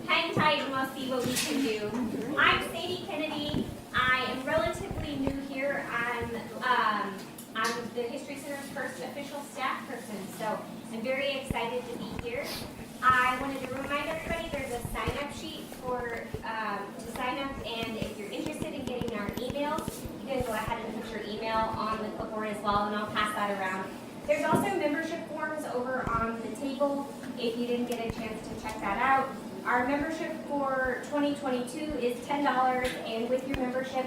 hang tight and we'll see what we can do. I'm Sadie Kennedy. I am relatively new here. I'm the History Center's first official staff person, so I'm very excited to be here. I wanted to remind everybody there's a sign-up sheet for to sign up, and if you're interested in getting our emails, you can go ahead and put your email on the clipboard as well, and I'll pass that around. There's also membership forms over on the table if you didn't get a chance to check that out. Our membership for 2022 is $10, and with your membership,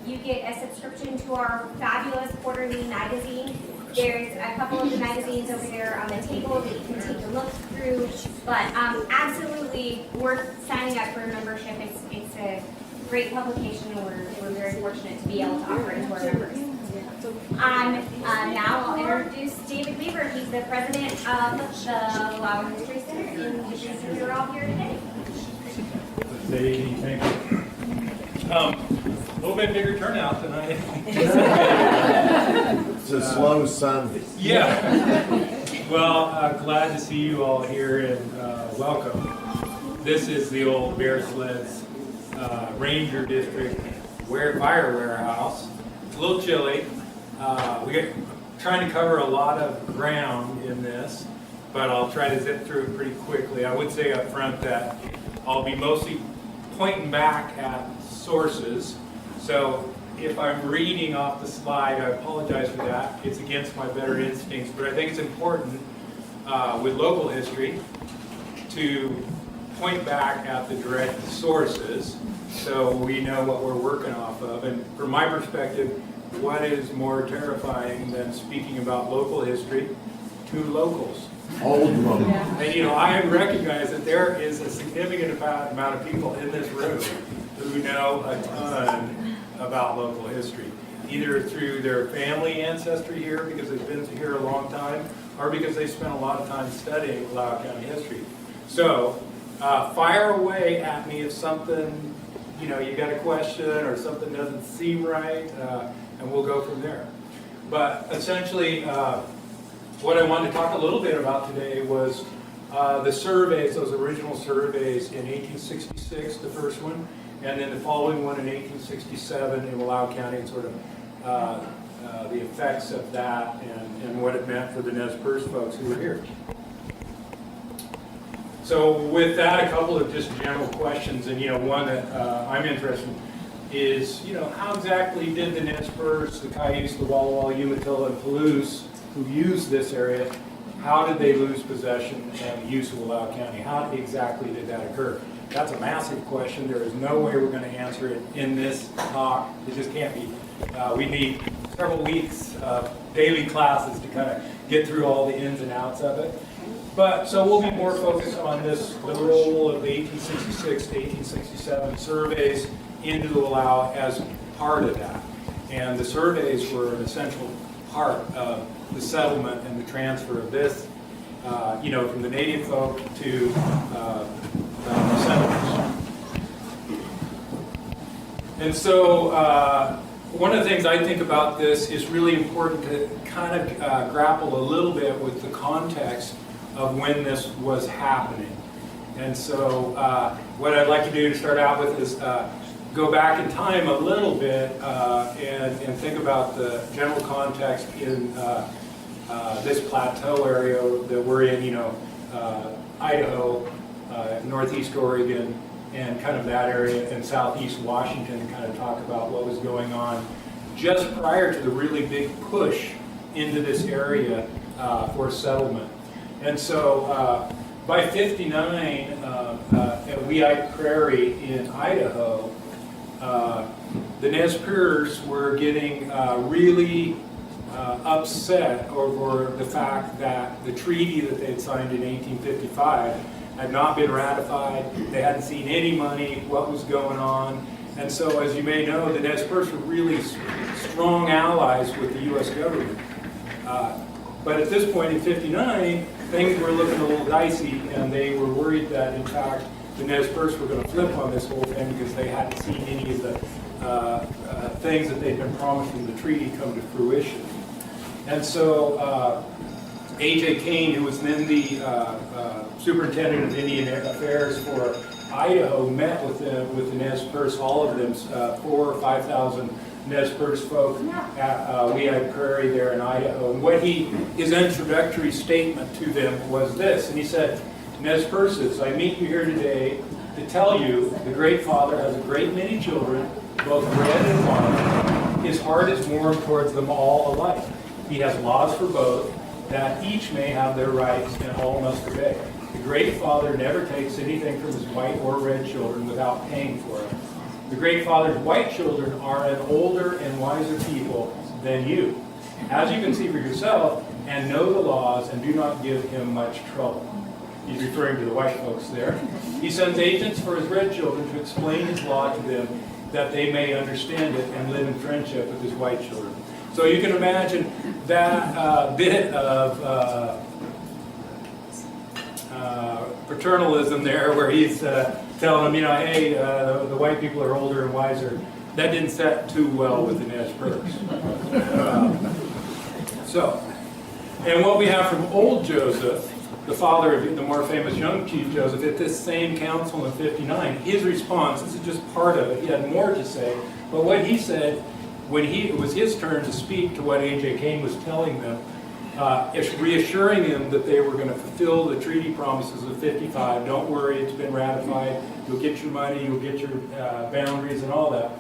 you get a subscription to our fabulous quarterly magazine. There's a couple of the magazines over there on the table that you can take a look through, but absolutely worth signing up for a membership. It's a great publication, and we're very fortunate to be able to offer it to our members. Now I'll introduce David Weaver. He's the president of the Wallowa History Center, and the reason we're all here today. Sadie, thank you. A little bit bigger turnout tonight. It's a slow Sunday. Yeah. Well, glad to see you all here, and welcome. This is the old Bear Sleds Ranger District Fire Warehouse. It's a little chilly. We're trying to cover a lot of ground in this, but I'll try to zip through it pretty quickly. I would say up front that I'll be mostly pointing back at sources. So if I'm reading off the slide, I apologize for that. It's against my better instincts, but I think it's important with local history to point back at the direct sources so we know what we're working off of. And from my perspective, what is more terrifying than speaking about local history to locals? Old one. And I recognize that there is a significant amount of people in this room who know a ton about local history, either through their family ancestry here because they've been here a long time, or because they spent a lot of time studying Wallowa County history. So fire away at me if something, you got a question or something doesn't seem right, and we'll go from there. But essentially, what I wanted to talk a little bit about today was the surveys, those original surveys in 1866, the first one, and then the following one in 1867 in Wallowa County, and sort of the effects of that and what it meant for the Nez Perce folks who were here. So with that, a couple of just general questions, and one that I'm interested in is, how exactly did the Nez Perce, the Cayuse, the Wallowa, Umatilla, and Palouse, who used this area, how did they lose possession and use of Wallowa County? How exactly did that occur? That's a massive question. There is no way we're going to answer it in this talk. It just can't be. We need several weeks of daily classes to kind of get through all the ins and outs of it. But so we'll be more focused on the role of the 1866 to 1867 surveys into the Wallowa as part of that. And the surveys were an essential part of the settlement and the transfer of this, from the native folk to the settlers. And so one of the things I think about this is really important to kind of grapple a little bit with the context of when this was happening. And so what I'd like to do to start out with is go back in time a little bit and think about the general context in this plateau area that we're in, Idaho, northeast Oregon, and kind of that area, and southeast Washington, and kind of talk about what was going on just prior to the really big push into this area for settlement. And so by 59, at Weite Prairie in Idaho, the Nez Perce were getting really upset over the fact that the treaty that they had signed in 1855 had not been ratified. They hadn't seen any money, what was going on. And so, as you may know, the Nez Perce were really strong allies with the U.S. government. But at this point in 59, things were looking a little dicey, and they were worried that, in fact, the Nez Perce were going to flip on this whole thing because they hadn't seen any of the things that they'd been promised in the treaty come to fruition. And so A.J. Kane, who was then the superintendent of Indian Affairs for Idaho, met with the Nez Perce, all of them, 4,000 or 5,000 Nez Perce folk at Lehigh Prairie there in Idaho. And his introductory statement to them was this, and he said, Nez Perces, I meet you here today to tell you the Great Father has a great many children, both red and white. His heart is warm towards them all alike. He has laws for both, that each may have their rights and all must obey. The Great Father never takes anything from his white or red children without paying for it. The Great Father's white children are an older and wiser people than you, as you can see for yourself, and know the laws and do not give him much trouble. He's referring to the white folks there. He sends agents for his red children to explain his law to them that they may understand it and live in friendship with his white children. So you can imagine that bit of paternalism there where he's telling them, hey, the white people are older and wiser. That didn't set too well with the Nez Perce. And what we have from old Joseph, the father of the more famous young Chief Joseph, at this same council in 59, his response, this is just part of it, he had more to say, but what he said when it was his turn to speak to what A.J. Kane was telling them, reassuring them that they were going to fulfill the treaty promises of 55. Don't worry, it's been ratified. You'll get your money, you'll get your boundaries and all that.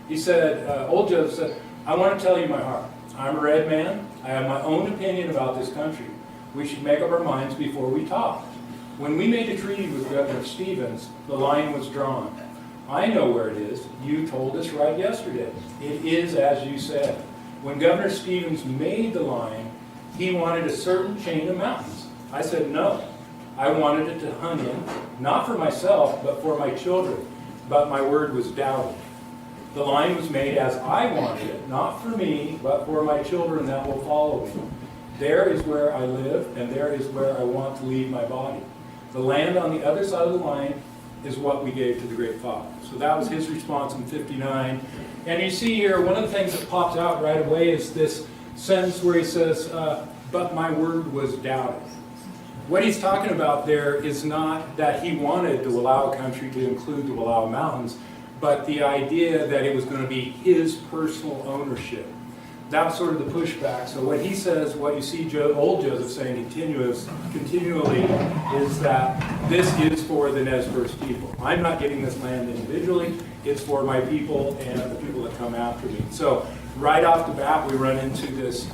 He said, old Joseph said, I want to tell you my heart. I'm a red man. I have my own opinion about this country. We should make up our minds before we talk. When we made a treaty with Governor Stevens, the line was drawn. I know where it is. You told us right yesterday. It is as you said. When Governor Stevens made the line, he wanted a certain chain of mountains. I said no. I wanted it to hunt in, not for myself, but for my children. But my word was doubted. The line was made as I wanted it, not for me, but for my children that will follow me. There is where I live, and there is where I want to leave my body. The land on the other side of the line is what we gave to the Great Father. So that was his response in 59. And you see here, one of the things that pops out right away is this sentence where he says, but my word was doubted. What he's talking about there is not that he wanted to allow a country to include the Wallowa Mountains, but the idea that it was going to be his personal ownership. That's sort of the pushback. So what he says, what you see old Joseph saying continually is that this is for the Nez Perce people. I'm not getting this land individually. It's for my people and the people that come after me. So right off the bat, we run into this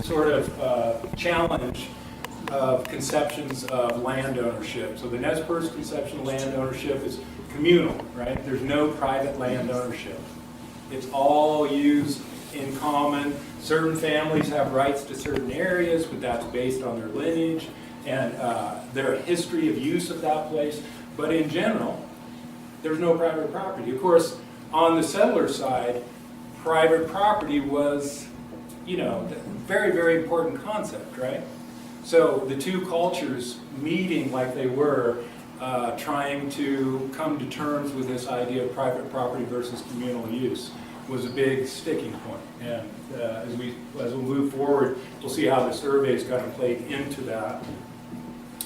sort of challenge of conceptions of land ownership. So the Nez Perce conception of land ownership is communal, right? There's no private land ownership. It's all used in common. Certain families have rights to certain areas, but that's based on their lineage and their history of use of that place. But in general, there's no private property. Of course, on the settler side, private property was, a very, very important concept, right? So the two cultures meeting like they were, trying to come to terms with this idea of private property versus communal use was a big sticking point. And as we'll move forward, we'll see how the surveys kind of played into that.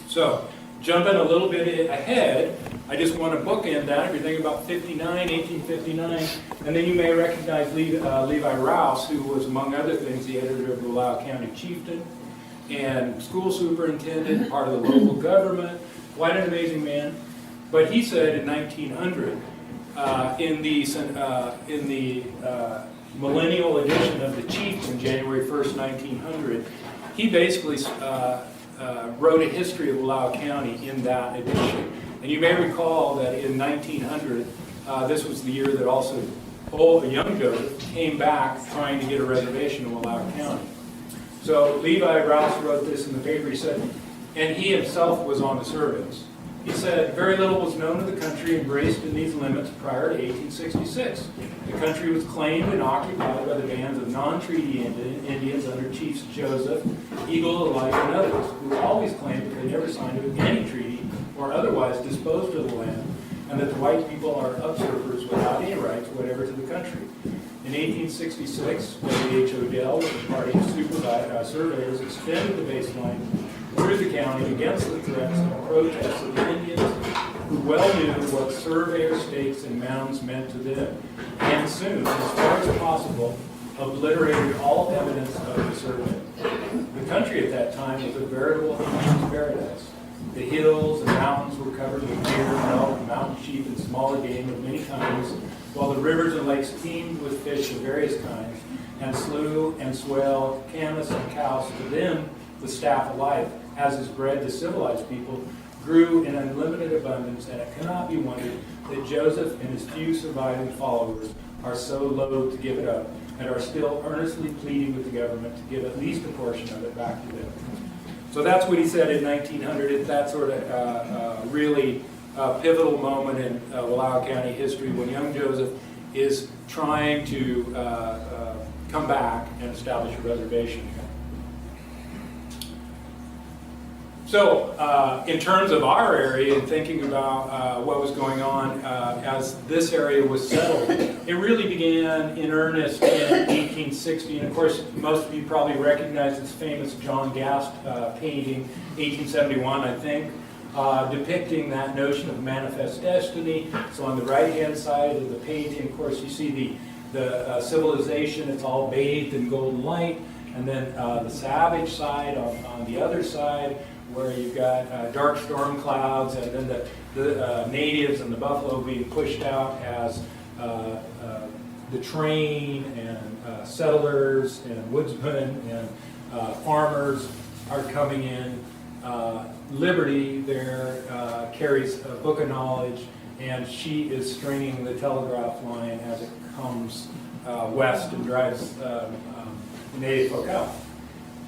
So jumping a little bit ahead, I just want to bookend that. If you're thinking about 1859, and then you may recognize Levi Rouse, who was, among other things, the editor of the Wallowa County Chieftain and school superintendent, part of the local government. Quite an amazing man. But he said in 1900, in the millennial edition of the Chieftain, January 1st, 1900, he basically wrote a history of Wallowa County in that edition. And you may recall that in 1900, this was the year that also young Joseph came back trying to get a reservation in Wallowa County. So Levi Rouse wrote this in the paper. He said, and he himself was on the surveys. He said, very little was known of the country embraced in these limits prior to 1866. The country was claimed and occupied by the bands of non-treaty Indians under Chiefs Joseph, Eagle, Elijah, and others, who always claimed that they never signed any treaty or otherwise disposed of the land, and that the white people are usurpers without any rights whatever to the country. In 1866, W.H. Odell, with a party of surveyors, extended the baseline through the county against the threats and protests of the Indians, who well knew what surveyor stakes and mounds meant to them, and soon, as far as possible, obliterated all evidence of the survey. The country at that time was a veritable Indian's paradise. The hills and mountains were covered with deer, elk, mountain sheep, and smaller game of many kinds, while the rivers and lakes teemed with fish of various kinds, and slough and swell, camas and cows, to them the staff of life, as is bred to civilized people, grew in unlimited abundance, and it cannot be wondered that Joseph and his few surviving followers are so loath to give it up, and are still earnestly pleading with the government to give at least a portion of it back to them. So that's what he said in 1900. It's that sort of really pivotal moment in Wallowa County history when young Joseph is trying to come back and establish a reservation here. So, in terms of our area and thinking about what was going on as this area was settled, it really began in earnest in 1860. And of course, most of you probably recognize this famous John Gast painting, 1871, I think, depicting that notion of manifest destiny. So on the right-hand side of the painting, of course, you see the civilization. It's all bathed in golden light. And then the savage side on the other side, where you've got dark storm clouds, and then the natives and the buffalo being pushed out as the train and settlers and woodsmen and farmers are coming in. Liberty there carries a book of knowledge, and she is stringing the telegraph line as it comes west and drives the native folk out.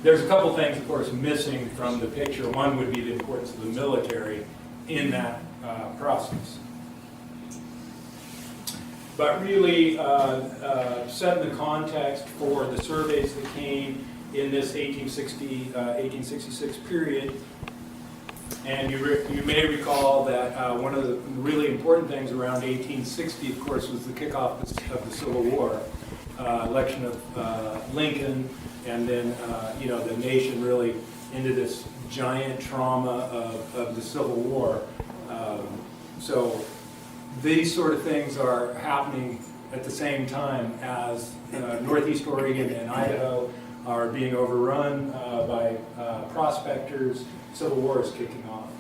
There's a couple things, of course, missing from the picture. One would be the importance of the military in that process. But really, setting the context for the surveys that came in this 1866 period, and you may recall that one of the really important things around 1860, of course, was the kickoff of the Civil War, election of Lincoln. And then, the nation really into this giant trauma of the Civil War. So these sort of things are happening at the same time as Northeast Oregon and Idaho are being overrun by prospectors. Civil War is kicking off.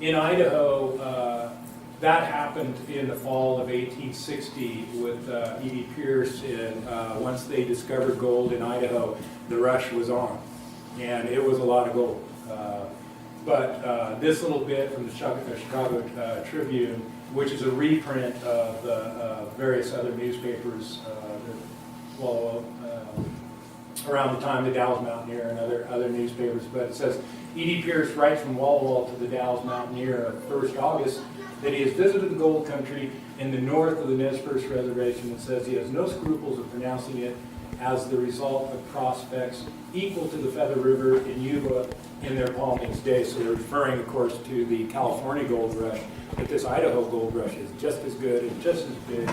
In Idaho, that happened in the fall of 1860 with E.D. Perce, and once they discovered gold in Idaho, the rush was on, and it was a lot of gold. But this little bit from the Chicago Tribune, which is a reprint of the various other newspapers, Wallowa, around the time, the Dallas Mountaineer and other newspapers, but it says, E.D. Perce writes from Wallowa to the Dallas Mountaineer on 1st August that he has visited the gold country in the north of the Nez Perce Reservation, and says he has no scruples of pronouncing it as the result of prospects equal to the Feather River in Yuba in their palmiest days. So they're referring, of course, to the California gold rush, but this Idaho gold rush is just as good and just as big.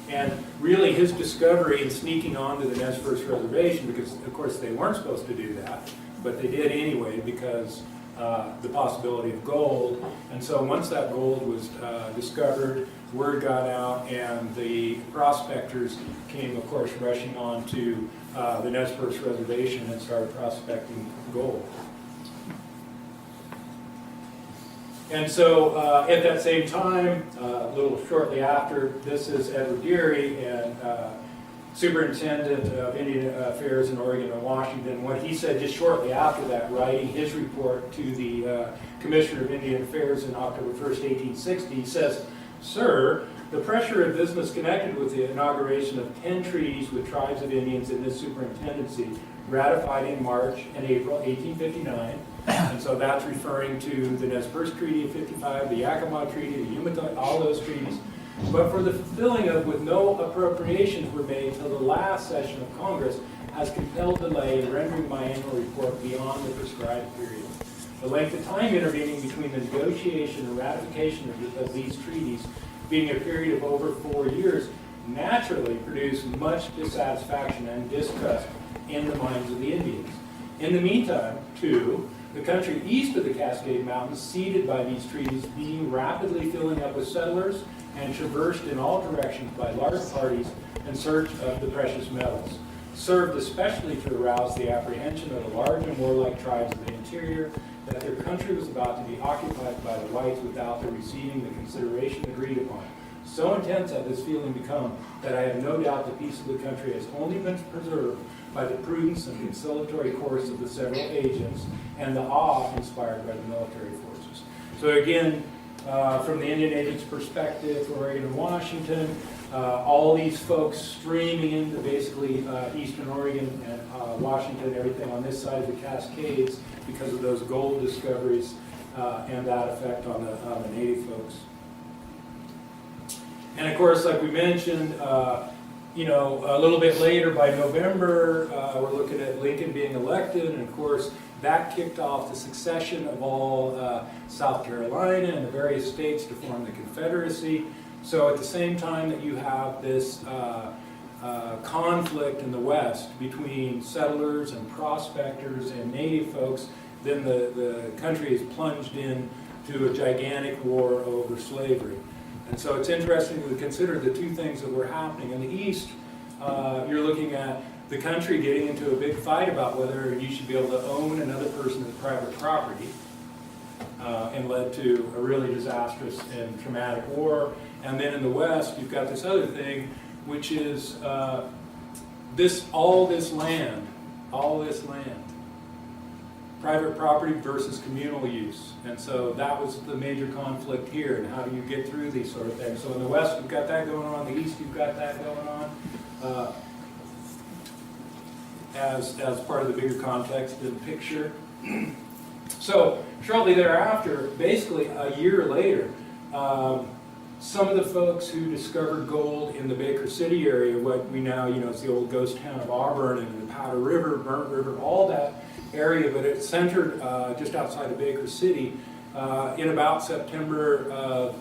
And really his discovery and sneaking onto the Nez Perce Reservation, because of course they weren't supposed to do that, but they did anyway because the possibility of gold. And so once that gold was discovered, word got out, and the prospectors came, of course, rushing on to the Nez Perce Reservation and started prospecting gold. And so at that same time, a little shortly after, this is Edward Geary, and Superintendent of Indian Affairs in Oregon and Washington. What he said just shortly after that, writing his report to the Commissioner of Indian Affairs in October 1st, 1860, he says, "Sir, the pressure of business connected with the inauguration of 10 treaties with tribes of Indians in this superintendency, ratified in March and April 1859, and so that's referring to the Nez Perce Treaty of 55, the Yakima Treaty, the Umatilla, all those treaties, but for the fulfilling of with no appropriations were made till the last session of Congress, has compelled delay in rendering my annual report beyond the prescribed period. The length of time intervening between the negotiation and ratification of these treaties, being a period of over 4 years, naturally produced much dissatisfaction and distrust in the minds of the Indians. In the meantime, too, the country east of the Cascade Mountains, ceded by these treaties, being rapidly filling up with settlers and traversed in all directions by large parties in search of the precious metals, served especially to arouse the apprehension of the large and warlike tribes of the interior that their country was about to be occupied by the whites without their receiving the consideration agreed upon. So intense had this feeling become that I have no doubt the peace of the country has only been preserved by the prudence and conciliatory course of the several agents and the awe inspired by the military forces. So again, from the Indian agents' perspective, Oregon and Washington, all these folks streaming into basically eastern Oregon and Washington, everything on this side of the Cascades because of those gold discoveries and that effect on the native folks. And of course, like we mentioned, you know, a little bit later by November, we're looking at Lincoln being elected, and of course, that kicked off the succession of all South Carolina and the various states to form the Confederacy. So at the same time that you have this conflict in the West between settlers and prospectors and native folks, then the country is plunged into a gigantic war over slavery. And so it's interesting to consider the two things that were happening. In the East, you're looking at the country getting into a big fight about whether you should be able to own another person's private property, and led to a really disastrous and traumatic war. And then in the West, you've got this other thing, which is all this land, private property versus communal use. And so that was the major conflict here, and how do you get through these sort of things. So in the West, you've got that going on. In the East, you've got that going on as part of the bigger context and picture. So shortly thereafter, basically a year later, some of the folks who discovered gold in the Baker City area, what we now, you know, is the old ghost town of Auburn, and the Powder River, Burnt River, all that area, but it's centered just outside of Baker City in about September of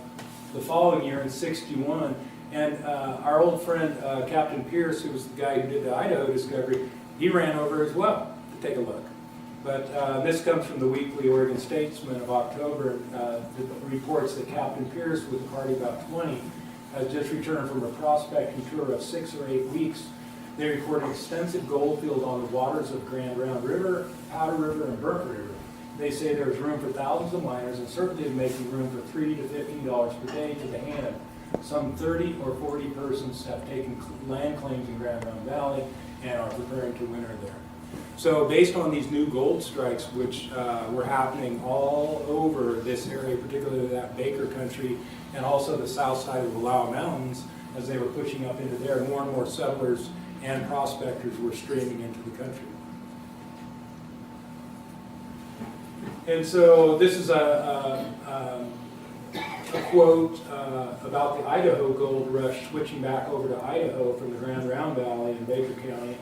the following year in '61. And our old friend, Captain Perce, who was the guy who did the Idaho discovery, he ran over as well to take a look. But this comes from the Weekly Oregon Statesman of October. It reports that Captain Perce, with a party of about 20, has just returned from a prospecting tour of 6 or 8 weeks. They recorded extensive gold field on the waters of Grand Round River, Powder River, and Burnt River. They say there's room for thousands of miners, and certainly making room for $3 to $15 per day to the hand. Some 30 or 40 persons have taken land claims in Grand Round Valley and are preparing to winter there. So based on these new gold strikes, which were happening all over this area, particularly that Baker country, and also the south side of the Wallowa Mountains, as they were pushing up into there, more and more settlers and prospectors were streaming into the country. And so this is a quote about the Idaho gold rush, switching back over to Idaho from the Grand Round Valley in Baker County.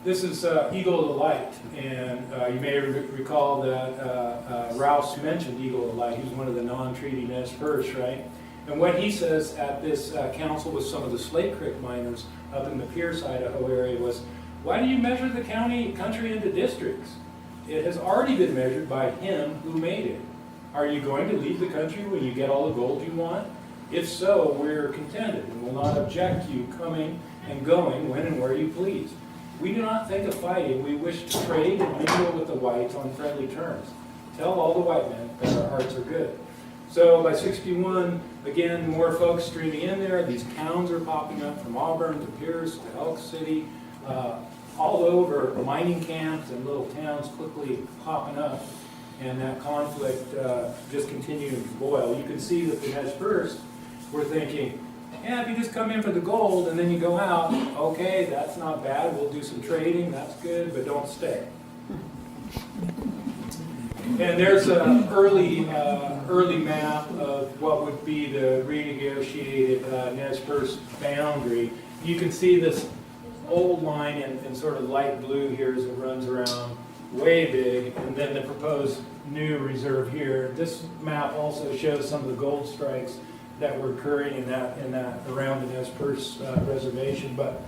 This is Eagle of the Light, and you may recall that Rouse mentioned Eagle of the Light. He was one of the non-treaty Nez Perce, right? And what he says at this council with some of the Slate Creek miners up in the Perce, Idaho area was, why do you measure the country into districts? It has already been measured by him who made it. Are you going to leave the country when you get all the gold you want? If so, we're contented and will not object to you coming and going when and where you please. We do not think of fighting. We wish to trade and mingle with the whites on friendly terms. Tell all the white men that our hearts are good. So by '61, again, more folks streaming in there. These towns are popping up from Auburn to Perce to Elk City, all over, mining camps and little towns quickly popping up. And that conflict just continuing to boil. You can see that the Nez Perce were thinking, yeah, if you just come in for the gold and then you go out, okay, that's not bad. We'll do some trading. That's good, but don't stay. And there's an early map of what would be the renegotiated Nez Perce boundary. You can see this old line in sort of light blue here as it runs around, way big, and then the proposed new reserve here. This map also shows some of the gold strikes that were occurring in that around the Perce reservation. But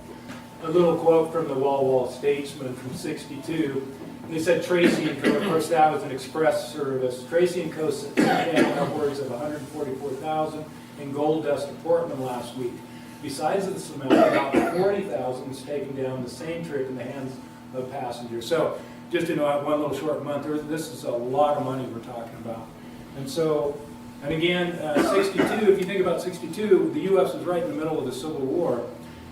a little quote from the Wallowa Statesman from '62. They said Tracy and Co. Of course, that was an express service. Tracy and Co. sent down upwards of 144,000 in gold dust to Portland last week. Besides this amount, about 40,000 was taken down the same trip in the hands of passengers. So, just to know, one little short month, this is a lot of money we're talking about. And so, and again, 62. If you think about 62, the U.S. was right in the middle of the Civil War.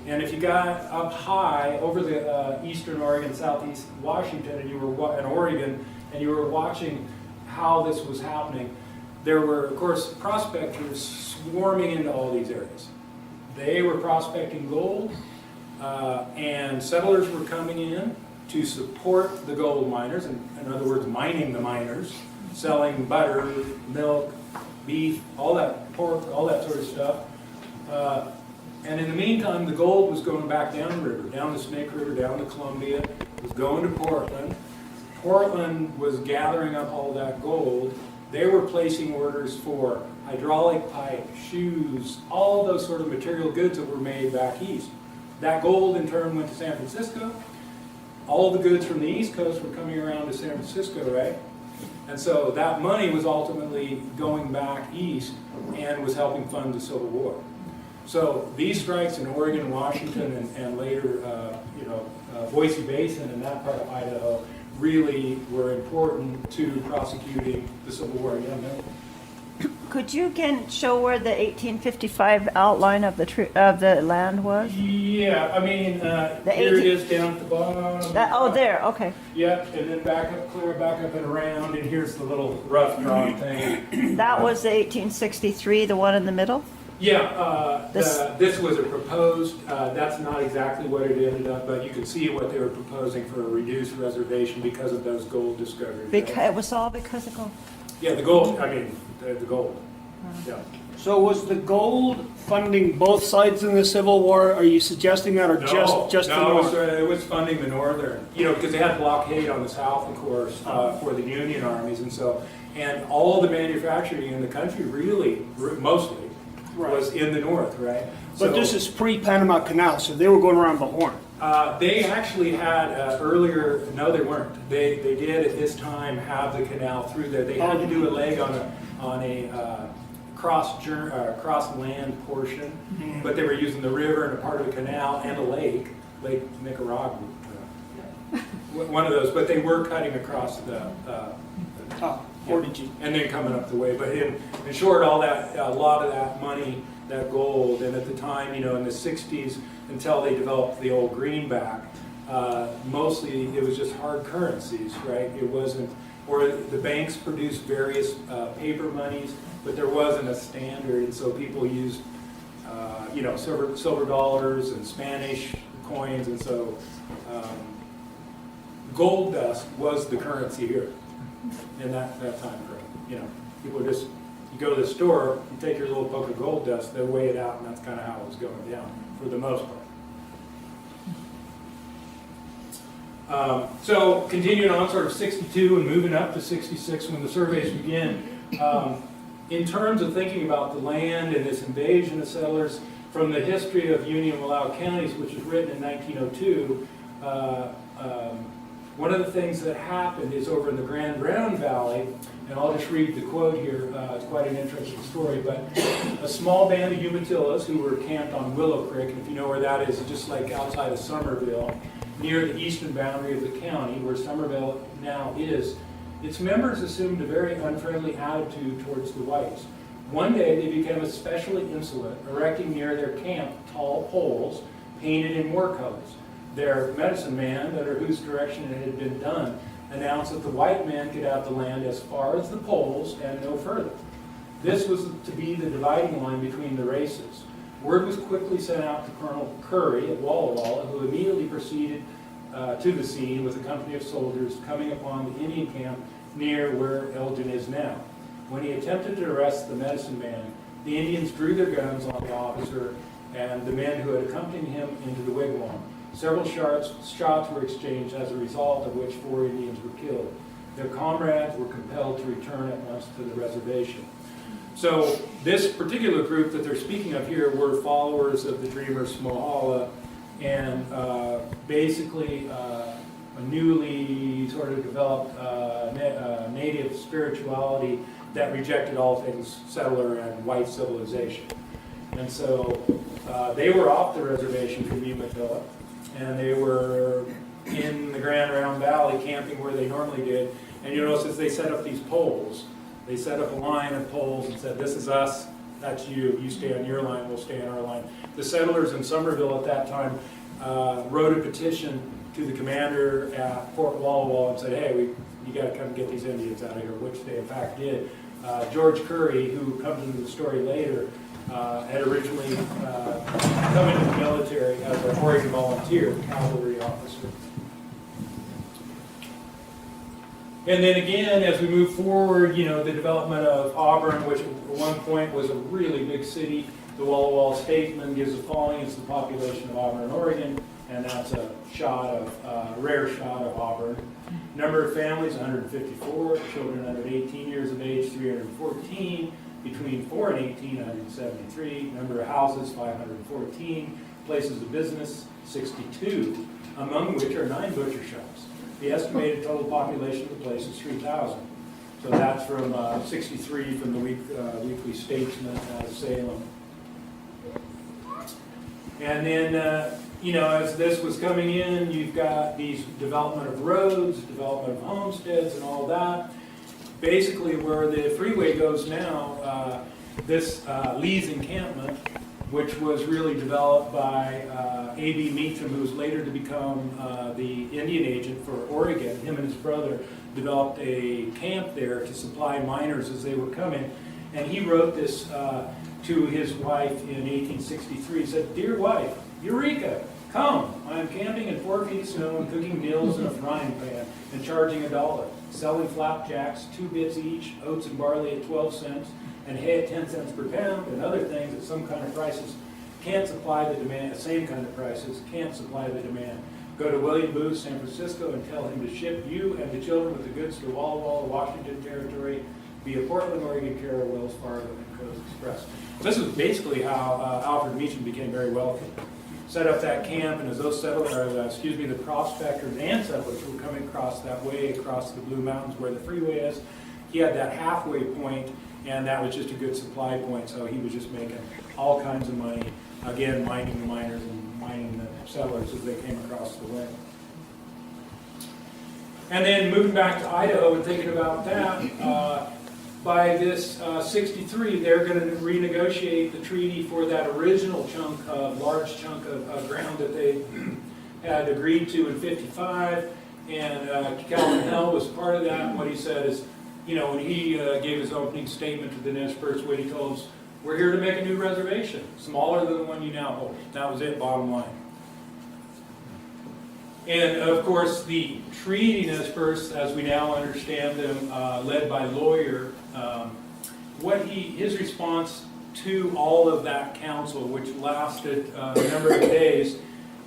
And if you got up high over the eastern Oregon, southeast Washington, and you were in Oregon, and you were watching how this was happening, there were, of course, prospectors swarming into all these areas. They were prospecting gold, and settlers were coming in to support the gold miners, in other words, mining the miners, selling butter, milk, beef, all that, pork, all that sort of stuff. And in the meantime, the gold was going back down the river, down the Snake River, down to Columbia. It was going to Portland. Portland was gathering up all that gold. They were placing orders for hydraulic pipe, shoes, all those sort of material goods that were made back east. That gold, in turn, went to San Francisco. All the goods from the East Coast were coming around to San Francisco, right? And so that money was ultimately going back east and was helping fund the Civil War. So these strikes in Oregon, Washington, and later, Boise Basin and that part of Idaho really were important to prosecuting the Civil War. Yeah, no? Could you again show where the 1855 outline of the land was? Yeah, I mean, here it is down at the bottom. There, okay. Yep, and then back up, clear back up and around, and here's the little rough drawn thing. That was the 1863, the one in the middle? Yeah, this was a proposed, that's not exactly what it ended up, but you could see what they were proposing for a reduced reservation because of those gold discoveries. It was all because of gold? Yeah, the gold, the gold, yeah. So was the gold funding both sides in the Civil War? Are you suggesting that, or just the North? No, it was funding the northern, because they had blockade on the south, of course, for the Union armies, and all the manufacturing in the country really, mostly, was in the north, right? But this is pre-Panama Canal, so they were going around the Horn. They actually had earlier, no they weren't. They did at this time have the canal through there. They had to do a leg on a cross land portion, but they were using the river and a part of the canal and a lake, Lake Nicaragua. One of those, but they were cutting across the and then coming up the way. But in short, a lot of that money, that gold, and at the time, in the 60s, until they developed the old greenback, mostly it was just hard currencies, right? It wasn't, or the banks produced various paper monies, but there wasn't a standard, and so people used, silver dollars and Spanish coins, and so gold dust was the currency here in that time frame. People just, you go to the store, you take your little poke of gold dust, they weigh it out, and that's kind of how it was going down for the most part. So continuing on sort of 62 and moving up to 66 when the surveys begin, in terms of thinking about the land and this invasion of settlers, from the history of Union and Wallowa counties, which was written in 1902, one of the things that happened is over in the Grand Round Valley, and I'll just read the quote here, it's quite an interesting story, but a small band of Umatillas who were camped on Willow Creek, and if you know where that is, it's just like outside of Somerville, near the eastern boundary of the county, where Somerville now is, its members assumed a very unfriendly attitude towards the whites. One day they became especially insolent, erecting near their camp tall poles painted in war colors. Their medicine man, under whose direction it had been done, announced that the white man could have the land as far as the poles and no further. This was to be the dividing line between the races. Word was quickly sent out to Colonel Curry at Wallowa, who immediately proceeded to the scene with a company of soldiers coming upon the Indian camp near where Elgin is now. When he attempted to arrest the medicine man, the Indians drew their guns on the officer and the men who had accompanied him into the wigwam. Several shots were exchanged, as a result of which 4 Indians were killed. Their comrades were compelled to return at once to the reservation. So this particular group that they're speaking of here were followers of the Dreamers Smohala, and basically a newly sort of developed native spirituality that rejected all things settler and white civilization. And so they were off the reservation from Umatilla, and they were in the Grand Round Valley camping where they normally did. And you notice as they set up these poles, they set up a line of poles and said, this is us, that's you, you stay on your line, we'll stay on our line. The settlers in Somerville at that time wrote a petition to the commander at Fort Wallowa and said, hey, you got to come get these Indians out of here, which they in fact did. George Curry, who comes into the story later, had originally come into the military as an Oregon volunteer cavalry officer. And then again, as we move forward, you know, the development of Auburn, which at one point was a really big city. The Wallowa Statesman gives the following: it's the population of Auburn, Oregon, and that's a rare shot of Auburn. Number of families, 154. Children under 18 years of age, 314. Between 4 and 18, 173. Number of houses, 514. Places of business, 62, among which are 9 butcher shops. The estimated total population of the place is 3,000. So that's from 63 from the Weekly Statesman out of Salem. And then, you know, as this was coming in, you've got these development of roads, development of homesteads and all that. Basically where the freeway goes now, this Lee's encampment, which was really developed by A.B. Meacham, who was later to become the Indian agent for Oregon. Him and his brother developed a camp there to supply miners as they were coming. And he wrote this to his wife in 1863. He said, "Dear wife, Eureka, come. I am camping in 4 feet of snow and cooking meals in a frying pan and charging $1. Selling flapjacks, 2 bits each, oats and barley at 12 cents, and hay at 10 cents per pound, and other things at some kind of prices. Can't supply the demand, same kind of prices, can't supply the demand. Go to William Booth, San Francisco, and tell him to ship you and the children with the goods to Wallowa, Washington Territory, via Portland, Oregon, Carroll, Wells Fargo, and Coast Express." This is basically how Alfred Meacham became very wealthy. Set up that camp, and as those settlers, the prospectors and settlers were coming across that way, across the Blue Mountains where the freeway is, he had that halfway point, and that was just a good supply point, so he was just making all kinds of money, again, mining the miners and mining the settlers as they came across the way. And then moving back to Idaho and thinking about that, by this 63, they're going to renegotiate the treaty for that original large chunk of ground that they had agreed to in 55, and Calvin Hell was part of that. And what he said is, you know, when he gave his opening statement to the Nez Perce, what he told us, we're here to make a new reservation, smaller than the one you now hold. That was it, bottom line. And of course, the Treaty Nez Perce, as we now understand them, led by Lawyer, his response to all of that council, which lasted a number of days,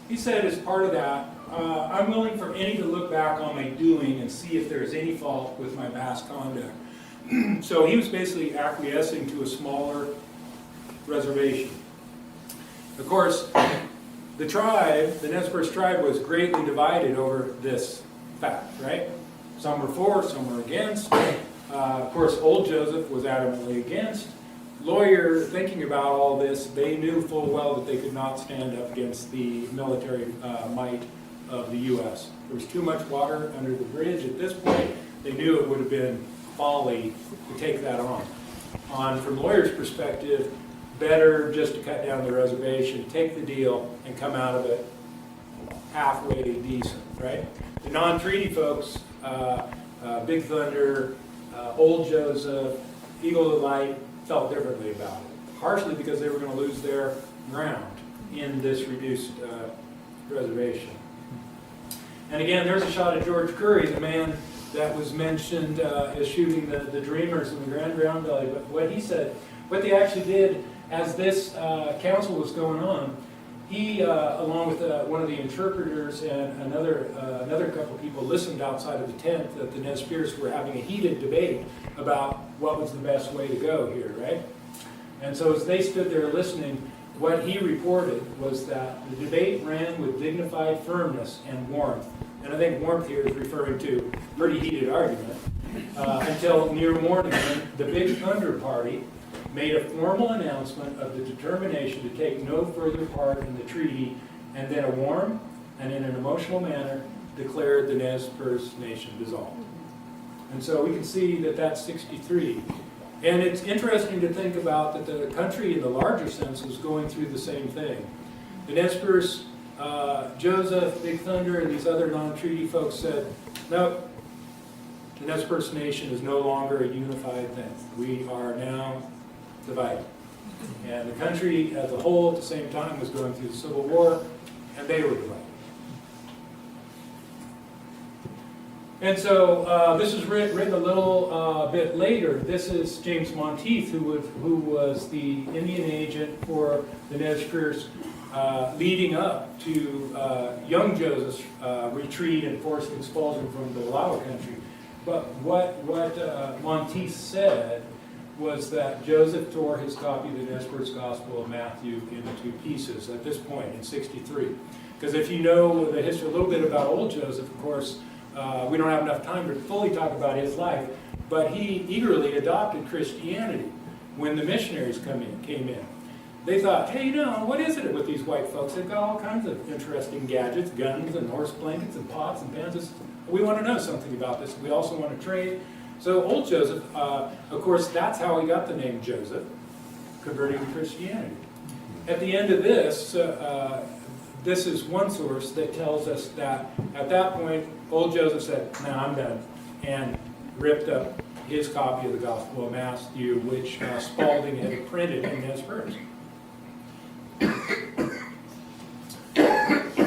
he said as part of that, I'm willing for any to look back on my doing and see if there's any fault with my past conduct. So he was basically acquiescing to a smaller reservation. Of course, the tribe, the Nez Perce tribe, was greatly divided over this fact, right? Some were for, some were against. Of course, Old Joseph was adamantly against. Lawyer, thinking about all this, they knew full well that they could not stand up against the military might of the U.S. There was too much water under the bridge at this point. They knew it would have been folly to take that on. From Lawyer's perspective, better just to cut down the reservation, take the deal, and come out of it halfway decent, right? The non-treaty folks, Big Thunder, Old Joseph, Eagle of Light, felt differently about it, partially because they were going to lose their ground in this reduced reservation. And again, there's a shot of George Curry, the man that was mentioned as shooting the Dreamers in the Grand Round Valley. But what he said, what they actually did as this council was going on, he, along with one of the interpreters and another couple of people, listened outside of the tent that the Nez Perce were having a heated debate about what was the best way to go here, right? And so as they stood there listening, what he reported was that the debate ran with dignified firmness and warmth. And I think warmth here is referring to pretty heated argument, until near morning when the Big Thunder Party made a formal announcement of the determination to take no further part in the treaty, and then a warm and in an emotional manner declared the Nez Perce Nation dissolved. And so we can see that that's 63. And it's interesting to think about that the country in the larger sense was going through the same thing. The Nez Perce, Joseph, Big Thunder, and these other non-treaty folks said, no, the Nez Perce Nation is no longer a unified thing. We are now divided. And the country as a whole at the same time was going through the Civil War, and they were divided. And so this is written a little bit later. This is James Monteith, who was the Indian agent for the Nez Perce, leading up to young Joseph's retreat and forced expulsion from the Wallowa Country. But what Monteith said was that Joseph tore his copy of the Nez Perce Gospel of Matthew into pieces at this point in 63. Because if you know the history a little bit about old Joseph, of course, we don't have enough time to fully talk about his life, but he eagerly adopted Christianity when the missionaries came in. They thought, hey, what is it with these white folks? They've got all kinds of interesting gadgets, guns and horse blankets and pots and pans. We want to know something about this. We also want to trade. So old Joseph, of course, that's how he got the name Joseph, converting to Christianity. At the end of this, this is one source that tells us that at that point, old Joseph said, no, I'm done, and ripped up his copy of the Gospel of Matthew, which Spalding had printed in Nez Perce.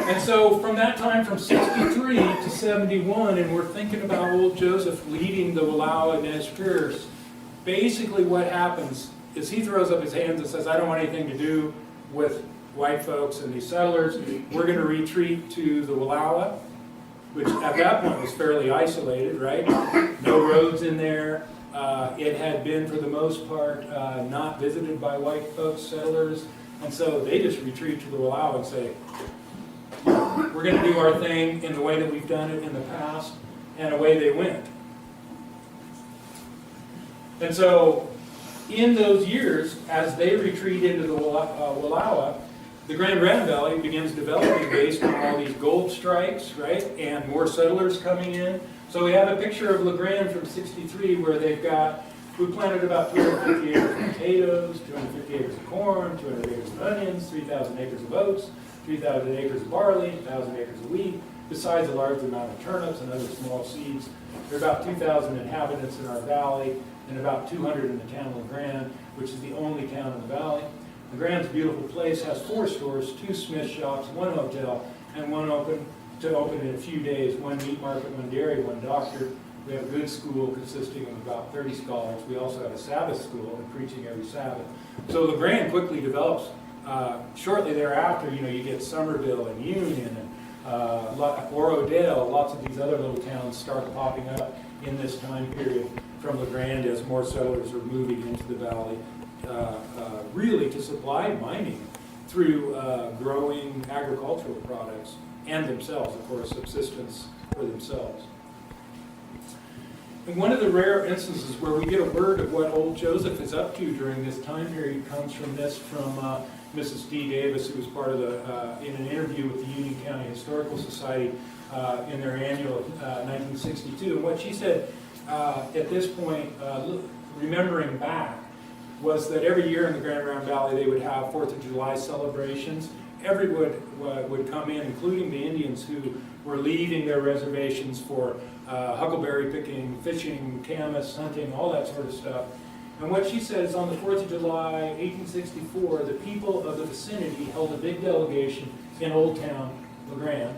And so from that time, from 63 to 71, and we're thinking about old Joseph leading the Wallowa Nez Perce, basically what happens is he throws up his hands and says, I don't want anything to do with white folks and these settlers. We're going to retreat to the Wallowa, which at that point was fairly isolated, right? No roads in there. It had been, for the most part, not visited by white folks, settlers. And so they just retreat to the Wallowa and say, we're going to do our thing in the way that we've done it in the past, and away they went. And so in those years, as they retreat into the Wallowa, the Grand Ram Valley begins developing based on all these gold strikes, right, and more settlers coming in. So we have a picture of LeGrand from 63 where we planted about 250 acres of potatoes, 250 acres of corn, 200 acres of onions, 3,000 acres of oats, 3,000 acres of barley, 1,000 acres of wheat, besides a large amount of turnips and other small seeds. There are about 2,000 inhabitants in our valley and about 200 in the town of LeGrand, which is the only town in the valley. LeGrand's a beautiful place, has 4 stores, 2 smith shops, 1 hotel, and one open in a few days, 1 meat market, 1 dairy, 1 doctor. We have a good school consisting of about 30 scholars. We also have a Sabbath school and preaching every Sabbath. So LeGrand quickly develops. Shortly thereafter, you get Somerville and Union and Orodale, lots of these other little towns start popping up in this time period from LeGrand as more settlers are moving into the valley, really to supply mining through growing agricultural products and themselves, of course, subsistence for themselves. And one of the rare instances where we get a word of what old Joseph is up to during this time period comes from Mrs. D. Davis, who was part of in an interview with the Union County Historical Society in their annual 1962. And what she said at this point, remembering back, was that every year in the Grand Ram Valley they would have 4th of July celebrations. Everyone would come in, including the Indians who were leaving their reservations for huckleberry picking, fishing, camas, hunting, all that sort of stuff. And what she says, on the 4th of July, 1864, the people of the vicinity held a big delegation in Old Town, LeGrand.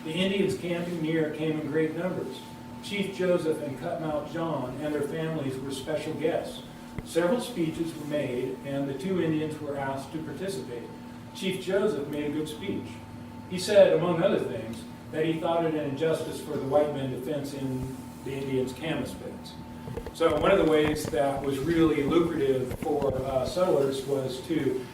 The Indians camping near came in great numbers. Chief Joseph and Cutmouth John and their families were special guests. Several speeches were made, and the 2 Indians were asked to participate. Chief Joseph made a good speech. He said, among other things, that he thought it an injustice for the white men to fence in the Indians' camas pits. So one of the ways that was really lucrative for settlers was to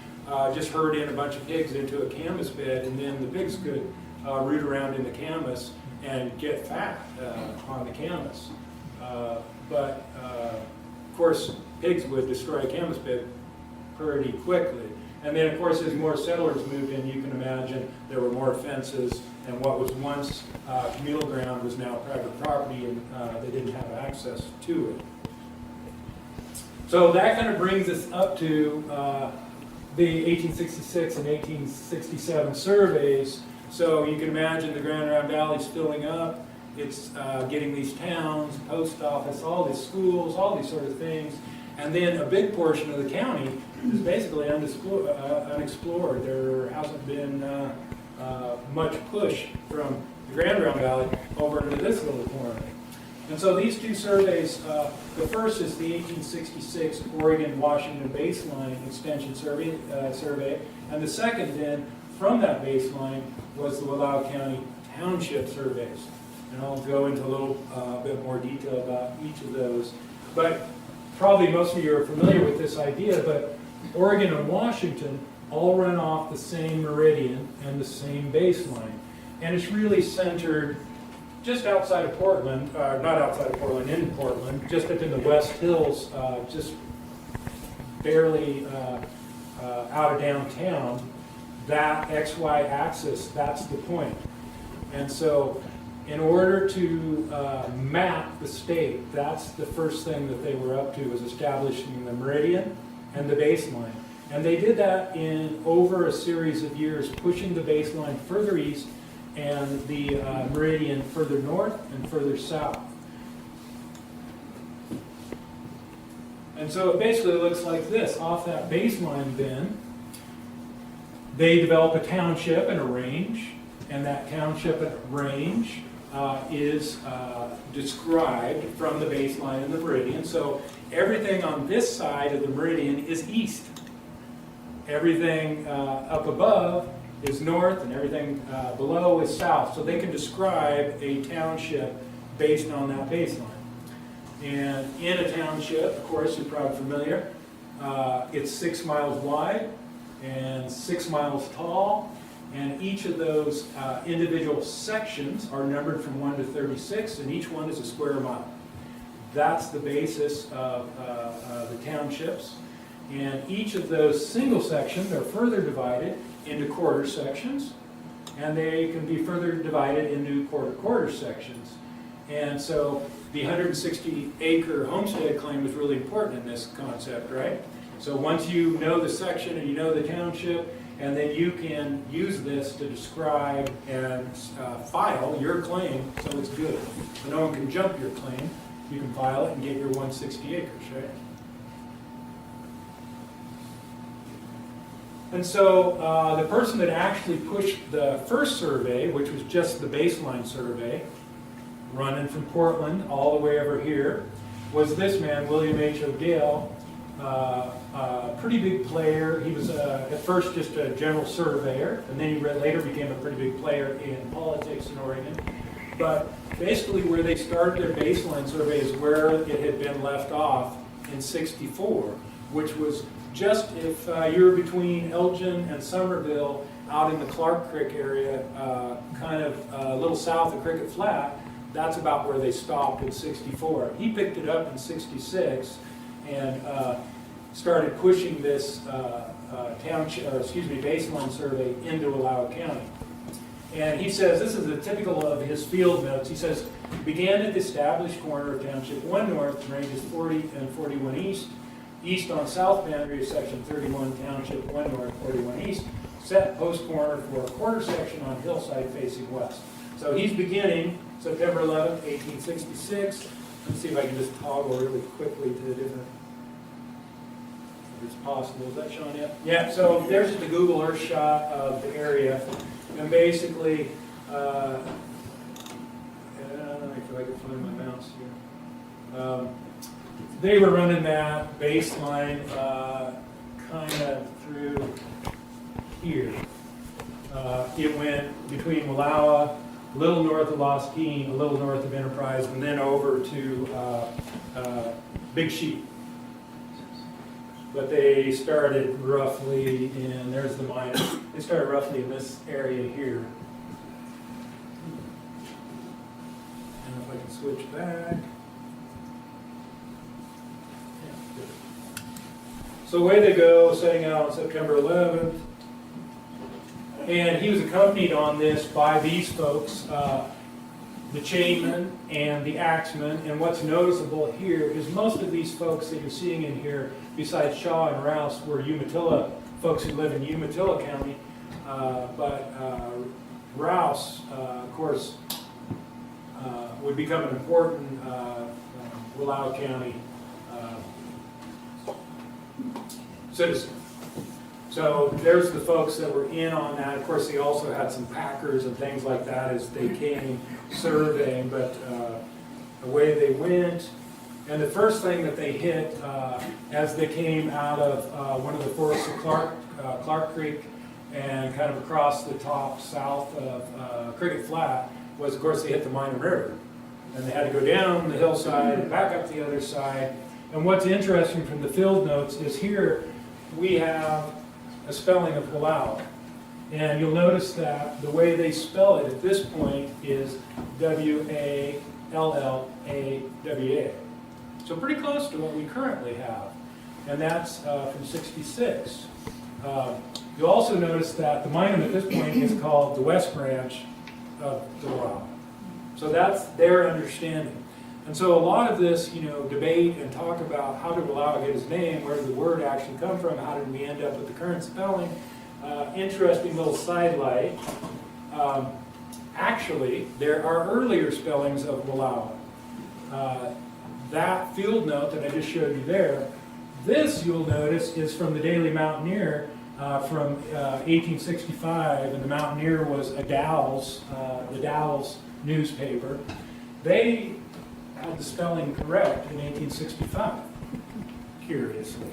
just herd in a bunch of pigs into a canvas bed, and then the pigs could root around in the canvas and get fat on the canvas. But of course, pigs would destroy a canvas bed pretty quickly. And then, of course, as more settlers moved in, you can imagine there were more fences, and what was once communal ground was now private property, and they didn't have access to it. So that kind of brings us up to the 1866 and 1867 surveys. So you can imagine the Grand Round Valley's filling up. It's getting these towns, post office, all these schools, all these sort of things. And then a big portion of the county is basically unexplored. There hasn't been much push from the Grand Round Valley over into this little corner. And so these two surveys, the first is the 1866 Oregon-Washington Baseline Extension Survey, and the second then, from that baseline, was the Wallowa County Township Surveys. And I'll go into a little bit more detail about each of those. But probably most of you are familiar with this idea, but Oregon and Washington all run off the same meridian and the same baseline. And it's really centered just outside of Portland, not outside of Portland, in Portland, just up in the West Hills, just barely out of downtown. That XY axis, that's the point. And so in order to map the state, that's the first thing that they were up to, was establishing the meridian and the baseline. And they did that in over a series of years, pushing the baseline further east and the meridian further north and further south. And so it basically looks like this. Off that baseline then, they develop a township and a range, and that township and range is described from the baseline and the meridian. So everything on this side of the meridian is east. Everything up above is north, and everything below is south. So they can describe a township based on that baseline. And in a township, of course, you're probably familiar, it's 6 miles wide and 6 miles tall, and each of those individual sections are numbered from 1 to 36, and each one is a square mile. That's the basis of the townships. And each of those single sections are further divided into quarter sections, and they can be further divided into quarter sections. And so the 160-acre homestead claim is really important in this concept, right? So once you know the section and you know the township, and then you can use this to describe and file your claim so it's good. So no one can jump your claim. You can file it and get your 160 acres, right? And so the person that actually pushed the first survey, which was just the baseline survey, running from Portland all the way over here, was this man, William H. O'Dale, a pretty big player. He was at first just a general surveyor, and then he later became a pretty big player in politics in Oregon. But basically where they started their baseline survey is where it had been left off in '64, which was just if you were between Elgin and Somerville out in the Clark Creek area, kind of a little south of Cricket Flat, that's about where they stopped in '64. He picked it up in '66 and started pushing this baseline survey into Wallowa County. And he says, this is a typical of his field notes. He says, began at the established corner of Township 1 North, ranges 40 and 41 East, east on south boundary of Section 31, Township 1 North, 41 East, set post corner for a quarter section on hillside facing west. So he's beginning September 11th, 1866. Let's see if I can just toggle really quickly to the different, if it's possible. Is that showing yet? Yeah, so there's just a Google Earth shot of the area. And basically, I don't know if I can find my mouse here. They were running that baseline kind of through here. It went between Wallowa, a little north of Lost Keen, a little north of Enterprise, and then over to big sheep. But they started roughly in, there's the mine, they started roughly in this area here. And if I can switch back. Yeah, good. So away they go, setting out on September 11th. And he was accompanied on this by these folks, the chainman and the axeman. And what's noticeable here is most of these folks that you're seeing in here, besides Shaw and Rouse, were Umatilla folks who live in Umatilla County. But Rouse, of course, would become an important Wallowa County citizen. So there's the folks that were in on that. Of course, they also had some packers and things like that as they came surveying, but away they went. And the first thing that they hit as they came out of one of the forests of Clark Creek and kind of across the top south of Cricket Flat was, of course, they hit the Minor River. And they had to go down the hillside and back up the other side. And what's interesting from the field notes is here we have a spelling of Wallowa. And you'll notice that the way they spell it at this point is W-A-L-L-A-W-A. So pretty close to what we currently have. And that's from 66. You'll also notice that the Minam at this point is called the West Branch of the Wallowa. So that's their understanding. And so a lot of this, debate and talk about how did Wallowa get his name, where did the word actually come from, how did we end up with the current spelling. Interesting little sidelight. Actually, there are earlier spellings of Wallowa. That field note that I just showed you there, this you'll notice is from the Daily Mountaineer from 1865, and the Mountaineer was the Dalles newspaper. They had the spelling correct in 1865, curiously.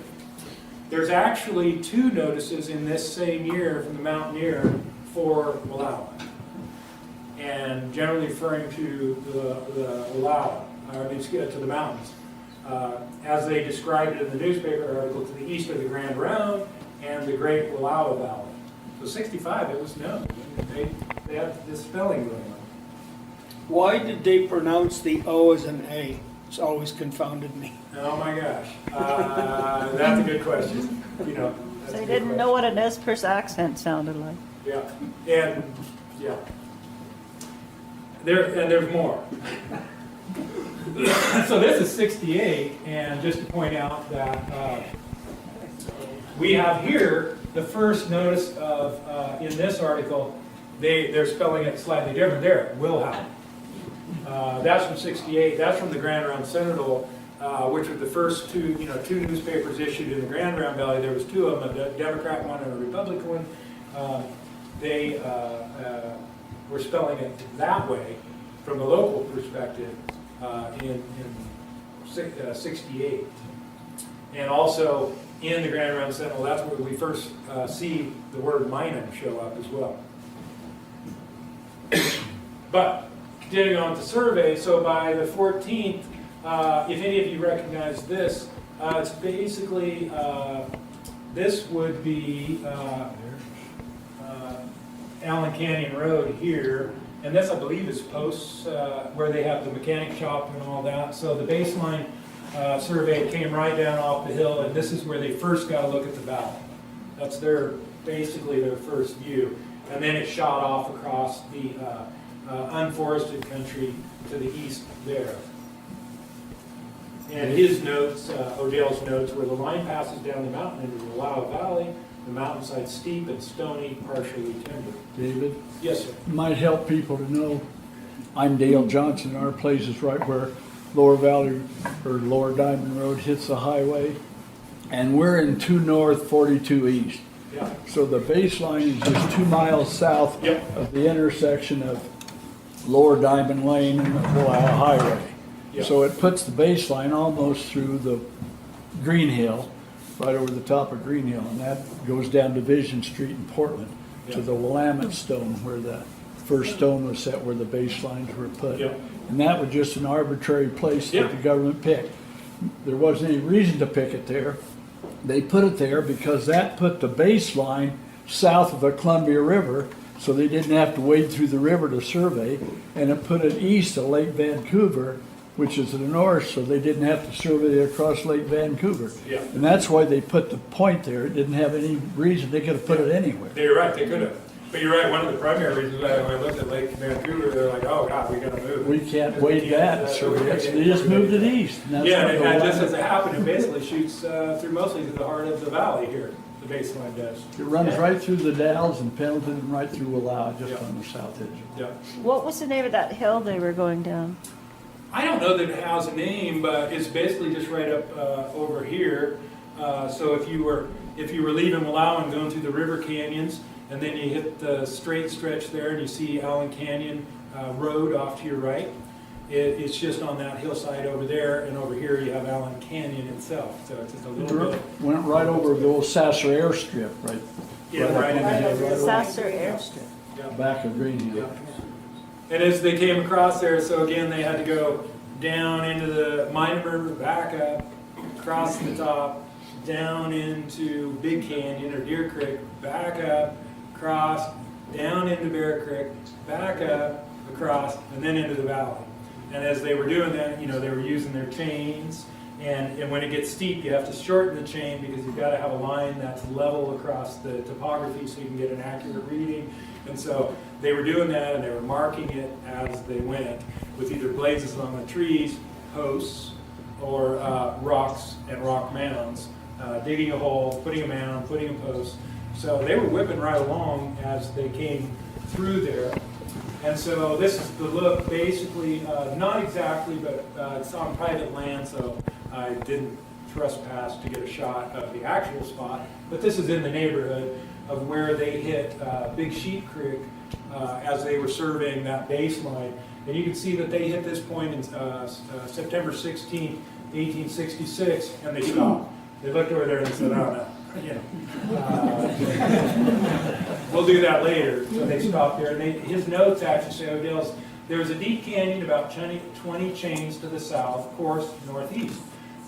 There's actually 2 notices in this same year from the Mountaineer for Wallowa, and generally referring to the Wallowa, to the mountains. As they described it in the newspaper article, to the east of the Grand Round and the Great Wallowa Valley. So 65, it was known. They had this spelling going on. Why did they pronounce the O as an A? It's always confounded me. Oh my gosh, that's a good question. That's So a they good didn't know question. what an Perce accent sounded like. Yeah, and yeah, there's more. So this is 68, and just to point out that we have here the first notice of in this article they're spelling it slightly different. There, Wilhowe. That's from 68. That's from the Grand Round Sentinel, which were the first two newspapers issued in the Grand Round Valley. There was 2 of them, a Democrat one and a Republican one. They were spelling it that way from the local perspective in 68. And also in the Grand Round Sentinel, that's where we first see the word Minam show up as well. But continuing on with the survey, so by the 14th, if any of you recognize this, it's basically, this would be Allen Canyon Road here, and this I believe is Posts, where they have the mechanic shop and all that. So the baseline survey came right down off the hill, and this is where they first got a look at the valley. That's basically their first view. And then it shot off across the unforested country to the east there. And his notes, Odell's notes, where the line passes down the mountain into the Wallowa Valley, the mountainside steep and stony, partially timbered. David, Yes, sir. might help people to know, I'm Dale Johnson. Our place is right where Lower Valley or Lower Diamond Road hits the highway. And we're in 2 north, 42 east. Yeah. So the baseline is just 2 miles south Yep. of the intersection of Lower Diamond Lane and the Wallowa Highway. Yep. So it puts the baseline almost through the Green Hill, right over the top of Green Hill, and that goes down Division Street in Portland to Yep. the Willamette Stone, where the first stone was set, where the baselines were put. Yep. And that was just an arbitrary place Yep. that the government picked. there wasn't any reason to pick it there. They put it there because that put the baseline south of the Columbia River, so they didn't have to wade through the river to survey, and it put it east of Lake Vancouver, which is to the north, so they didn't have to survey across Lake Vancouver. Yeah. And that's why they put the point there. It didn't have any reason. They could have put it anywhere. You're right, they could have. But you're right, one of the primary reasons when I looked at Lake Vancouver, they're like, oh God, we gotta move it. We can't wade that, so they just moved it east. And that's Yeah, why and the just line- as it happened, it basically shoots through mostly to the heart of the valley here, the baseline does. It runs right through the Dalles and Pendleton and right through Wallowa, just Yeah. on the south edge. Yeah. What was the name of that hill they were going down? I don't know that it has a name, but it's basically just right up over here. So if you were leaving Wallowa and going through the river canyons, and then you hit the straight stretch there, and you see Allen Canyon Road off to your right. It's just on that hillside over there, and over here you have Allen Canyon itself. So it's just a little bit. Went right over the old Sasser airstrip, right? Yeah, up right on in the there. hill, right over Sasser Airstrip. Yeah. back of Green Hill. And as they came across there, so again, they had to go down into the Minor River, back up, across the top, down into Big Canyon or Deer Creek, back up, across, down into Bear Creek, back up, across, and then into the valley. And as they were doing that, you know, they were using their chains, and when it gets steep, you have to shorten the chain because you've got to have a line that's level across the topography so you can get an accurate reading. And so they were doing that, and they were marking it as they went with either blazes along the trees, posts, or rocks and rock mounds, digging a hole, putting a mound, putting a post. So they were whipping right along as they came through there. And so this is the look, basically, not exactly, but it's on private land, so I didn't trespass to get a shot of the actual spot. But this is in the neighborhood of where they hit Big Sheep Creek as they were surveying that baseline. And you can see that they hit this point in September 16th, 1866, and they stopped. They looked over there and they said, oh no, you know, we'll do that later. So they stopped there. And his notes actually say, Odell's, there was a deep canyon about 20 chains to the south, course northeast.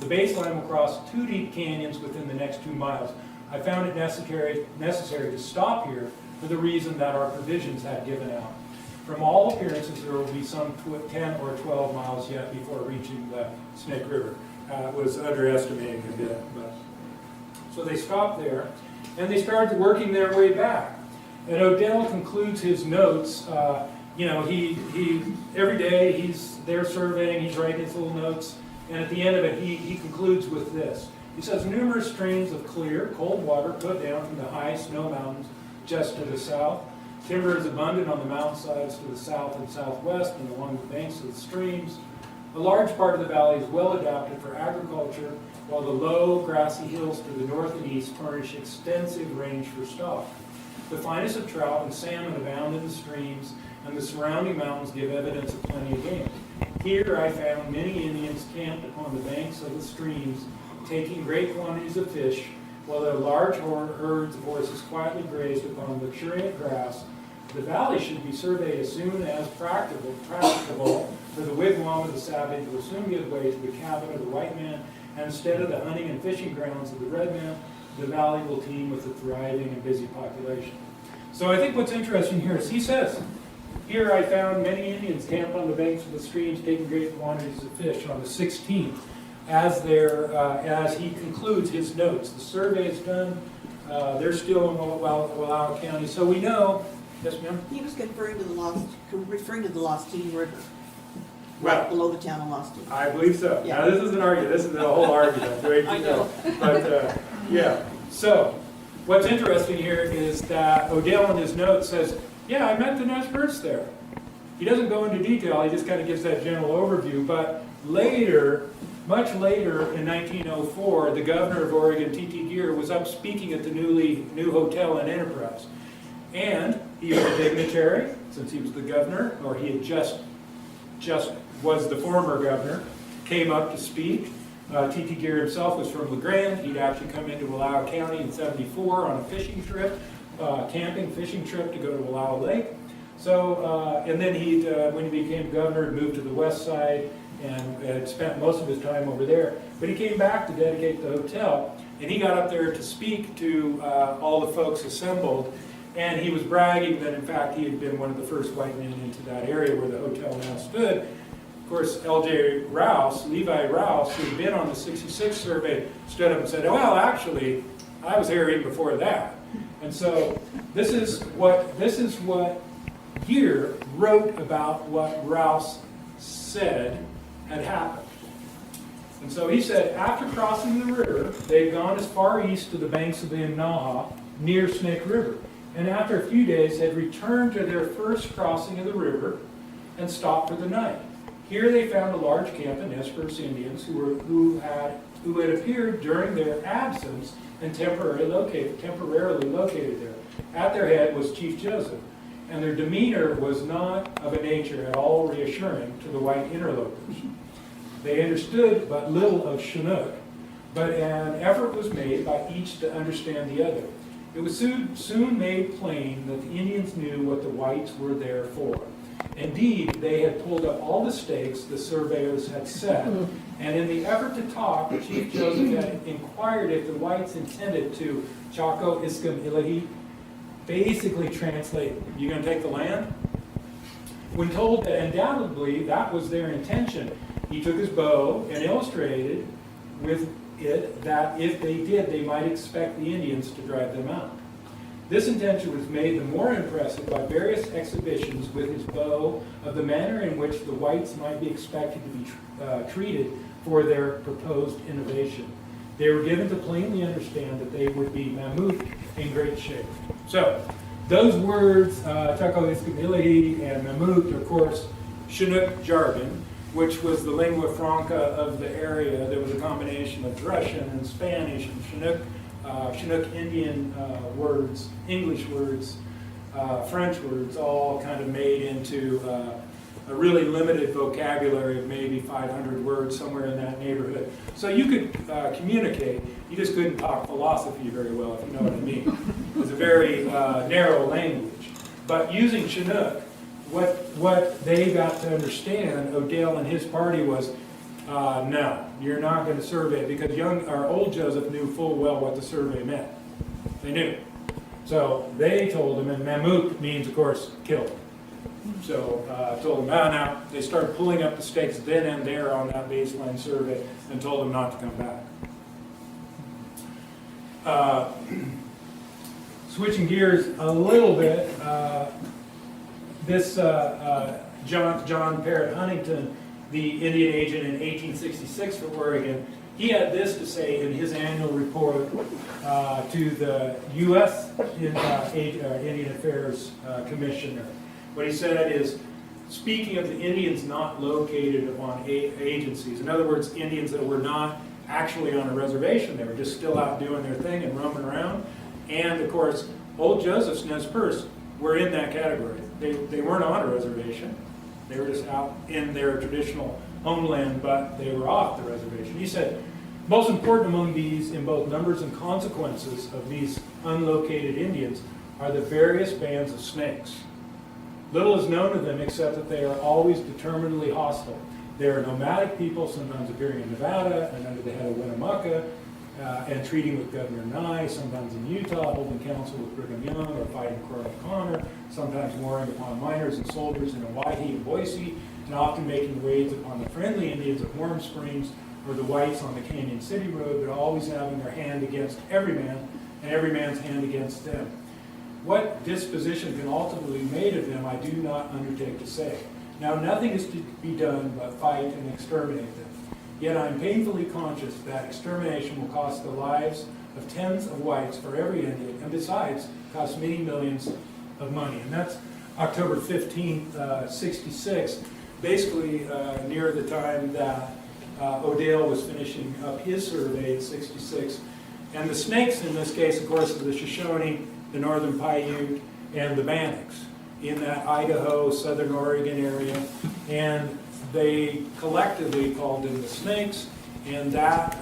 The baseline will cross 2 deep canyons within the next 2 miles. I found it necessary to stop here for the reason that our provisions had given out. From all appearances, there will be some 10 or 12 miles yet before reaching the Snake River. It was underestimating a bit. But. So they stopped there, and they started working their way back. And Odell concludes his notes. You know, he every day he's there surveying, he's writing his little notes, and at the end of it, he concludes with this. He says, numerous streams of clear, cold water put down from the high snow mountains just to the south. Timber is abundant on the mountainsides to the south and southwest and along the banks of the streams. A large part of the valley is well adapted for agriculture, while the low, grassy hills to the north and east furnish extensive range for stock. The finest of trout and salmon abound in the streams, and the surrounding mountains give evidence of plenty of game. Here I found many Indians camped upon the banks of the streams, taking great quantities of fish, while their large herds of horses quietly grazed upon luxuriant grass. The valley should be surveyed as soon as practicable, for the wigwam of the savage will soon give way to the cabin of the white man, and instead of the hunting and fishing grounds of the red man, the valley will teem with a thriving and busy population. So I think what's interesting here is he says, here I found many Indians camped on the banks of the streams taking great quantities of fish on the 16th. As he concludes his notes, the survey is done. They're still in Wallowa County, so we know. Yes, ma'am. He was referring to the Lostine River, Well, right below the town of Lostine. I believe so. Yeah. Now, this is an argument. This is a whole argument. Wait, I know. But, yeah. So, what's interesting here is that Odell in his notes says, yeah, I met the Nez Perce there. He doesn't go into detail. He just kind of gives that general overview. But later, much later in 1904, the governor of Oregon, T.T. Gear, was up speaking at the new hotel in Enterprise. And he was a dignitary, since he was the governor, or he had just was the former governor, came up to speak. T.T. Gear himself was from LeGrand. He'd actually come into Wallowa County in '74 on a fishing trip, camping fishing trip to go to Wallowa Lake. So, and then when he became governor, moved to the west side and had spent most of his time over there. But he came back to dedicate the hotel, and he got up there to speak to all the folks assembled, and he was bragging that in fact he had been one of the first white men into that area where the hotel now stood. Of course, Levi Rouse, who had been on the 66 survey, stood up and said, well, actually, I was here even before that. And so this is what Gear wrote about what Rouse said had happened. And so he said, after crossing the river, they'd gone as far east to the banks of the Imnaha, near Snake River, and after a few days had returned to their first crossing of the river and stopped for the night. Here they found a large camp of Nez Perce Indians who had appeared during their absence and temporarily located there. At their head was Chief Joseph, and their demeanor was not of a nature at all reassuring to the white interlopers. They understood but little of Chinook, but an effort was made by each to understand the other. It was soon made plain that the Indians knew what the whites were there for. Indeed, they had pulled up all the stakes the surveyors had set, and in the effort to talk, Chief Joseph had inquired if the whites intended to Chaco Iskam Ilahi, basically translate, you going to take the land? When told that undoubtedly that was their intention, he took his bow and illustrated with it that if they did, they might expect the Indians to drive them out. This intention was made the more impressive by various exhibitions with his bow of the manner in which the whites might be expected to be treated for their proposed innovation. They were given to plainly understand that they would be mammoth in great shape. So, those words, Chaco Iskability and mammoth, of course, Chinook jargon, which was the lingua franca of the area. There was a combination of Russian and Spanish and Chinook Indian words, English words, French words, all kind of made into a really limited vocabulary of maybe 500 words, somewhere in that neighborhood. So you could communicate, you just couldn't talk philosophy very well, if you know what I mean. It was a very narrow language. But using Chinook, what they got to understand, Odell and his party, was no, you're not going to survey it, because old Joseph knew full well what the survey meant. They knew. So they told him, and mammoth means, of course, killed. So told him, now they started pulling up the stakes then and there on that baseline survey and told him not to come back. Switching gears a little bit, this John Parrott Huntington, the Indian agent in 1866 for Oregon, he had this to say in his annual report to the U.S. Indian Affairs Commissioner. What he said is, speaking of the Indians not located upon agencies, in other words, Indians that were not actually on a reservation, they were just still out doing their thing and roaming around, and of course, old Joseph's Nez Perce were in that category. They weren't on a reservation. They were just out in their traditional homeland, but they were off the reservation. He said, most important among these in both numbers and consequences of these unlocated Indians are the various bands of snakes. Little is known of them except that they are always determinedly hostile. They are nomadic people, sometimes appearing in Nevada and under the head of Winnemucca, and treating with Governor Nye, sometimes in Utah, holding counsel with Brigham Young or fighting Colonel Connor, sometimes warring upon miners and soldiers in Hawaii and Boise, and often making raids upon the friendly Indians of Warm Springs or the whites on the Canyon City Road, but always having their hand against every man and every man's hand against them. What disposition can ultimately be made of them, I do not undertake to say. Now, nothing is to be done but fight and exterminate them. Yet I am painfully conscious that extermination will cost the lives of tens of whites for every Indian, and besides, cost many millions of money. And that's October 15th, 66, basically near the time that Odell was finishing up his survey in 66. And the snakes in this case, of course, are the Shoshone, the Northern Paiute, and the Bannocks in that Idaho, Southern Oregon area. And they collectively called them the Snakes, and that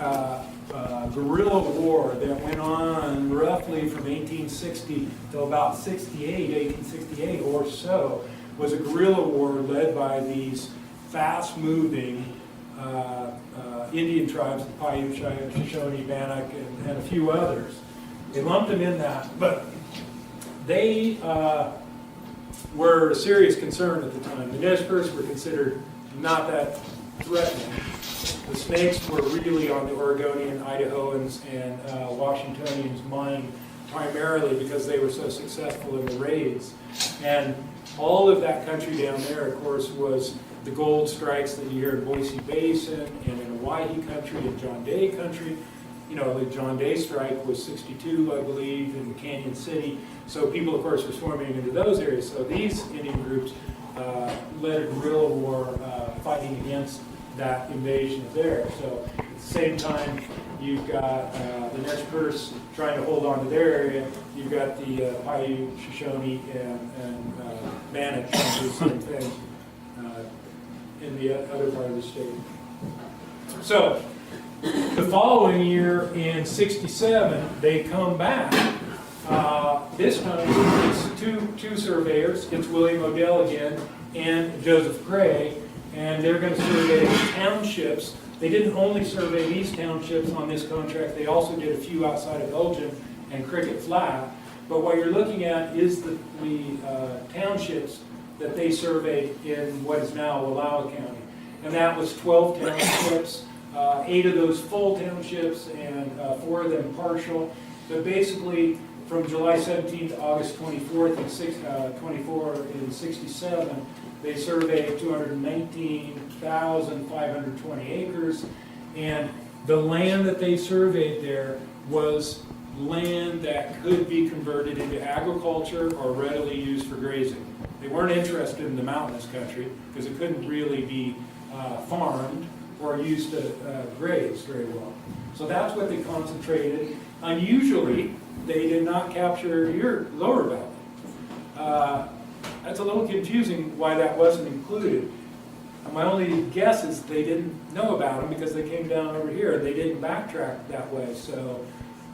guerrilla war that went on roughly from 1860 till about 1868 or so, was a guerrilla war led by these fast-moving Indian tribes, the Paiute, Shoshone, Bannock, and a few others. They lumped them in that, but they were a serious concern at the time. The Nez Perce were considered not that threatening. The snakes were really on the Oregonian, Idahoans, and Washingtonians' mind primarily because they were so successful in the raids. And all of that country down there, of course, was the gold strikes that you hear in Boise Basin and in Hawaii country and John Day country. You know, the John Day strike was 62, I believe, in Canyon City. So people, of course, were swarming into those areas. So these Indian groups led a guerrilla war fighting against that invasion of theirs. So at the same time, you've got the Nez Perce trying to hold on to their area. You've got the Paiute, Shoshone, and Bannock trying to do the same thing in the other part of the state. So the following year in '67, they come back. This time it's two surveyors. It's William Odell again and Joseph Gray, and they're going to survey townships. They didn't only survey these townships on this contract, they also did a few outside of Elgin and Cricket Flat. But what you're looking at is the townships that they surveyed in what is now Wallowa County. And that was 12 townships, 8 of those full townships and 4 of them partial. But basically, from July 17th to August 24th and 24 in '67, they surveyed 219,520 acres, and the land that they surveyed there was land that could be converted into agriculture or readily used for grazing. They weren't interested in the mountainous country because it couldn't really be farmed or used to graze very well. So that's what they concentrated. Unusually, they did not capture your lower valley. That's a little confusing why that wasn't included. My only guess is they didn't know about them because they came down over here and they didn't backtrack that way. So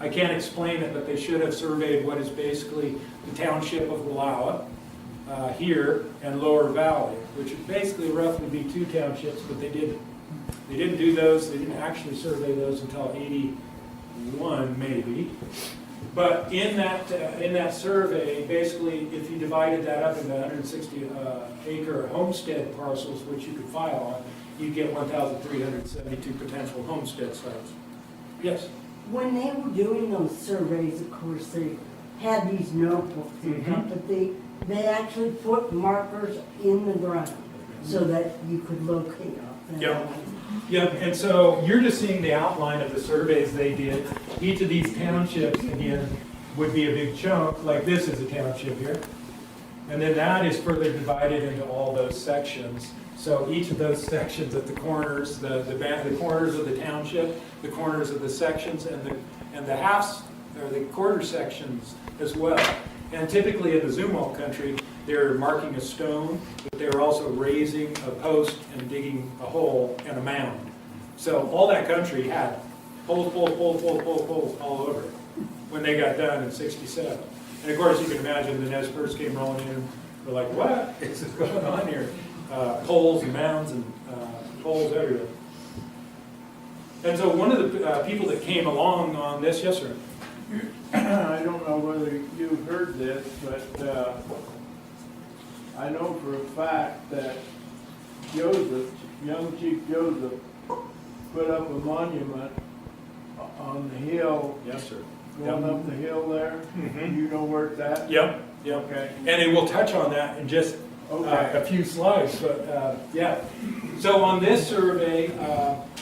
I can't explain it, but they should have surveyed what is basically the township of Wallowa here and Lower Valley, which would basically roughly be 2 townships, but they didn't do those. They didn't actually survey those until '81 maybe. But in that survey, basically, if you divided that up into 160 acre homestead parcels, which you could file on, you get 1,372 potential homestead sites. Yes? When they were doing those surveys, of course, they had these notebooks and stuff, but they actually put markers in the ground so that you could locate them. Yep. Yep, and so you're just seeing the outline of the surveys they did. Each of these townships, again, would be a big chunk, like this is a township here. And then that is further divided into all those sections. So each of those sections at the corners, the corners of the township, the corners of the sections, and the halves, or the quarter sections as well. And typically in the Zumwalt country, they're marking a stone, but they're also raising a post and digging a hole and a mound. So all that country had holes all over it when they got done in '67. And of course, you can imagine the Nez Perce came rolling in and they're like, what is going on here? Holes and mounds and holes everywhere. And so one of the people that came along on this, yes sir? I don't know whether you've heard this, but I know for a fact that Joseph, young Chief Joseph, put up a monument on the hill. Yes, sir. Going up the hill there. You know where it's at? Yep. Okay. And we'll touch on that in just a few slides, but yeah. So on this survey,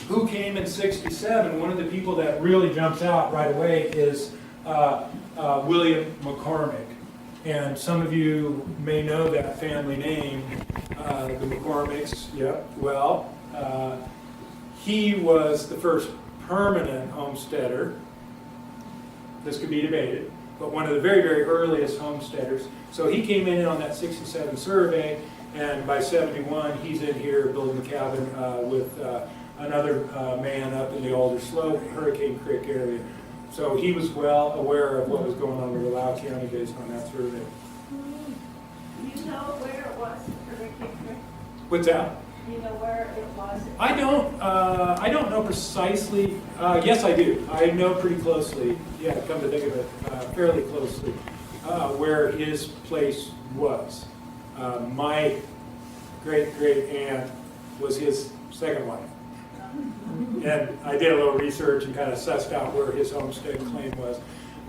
who came in '67, one of the people that really jumps out right away is William McCormick. And some of you may know that family name, the McCormicks. Yeah. Well, he was the first permanent homesteader. This could be debated, but one of the very, very earliest homesteaders. So he came in on that '67 survey, and by '71, he's in here building a cabin with another man up in the Alder Slope, Hurricane Creek area. So he was well aware of what was going on in Wallowa County based on that survey. You know where it was? What's that? Do you know where it was? I don't know precisely, yes I do, I know pretty closely, yeah, come to think of it, fairly closely, where his place was. My great-great aunt was his second wife. And I did a little research and kind of sussed out where his homestead claim was,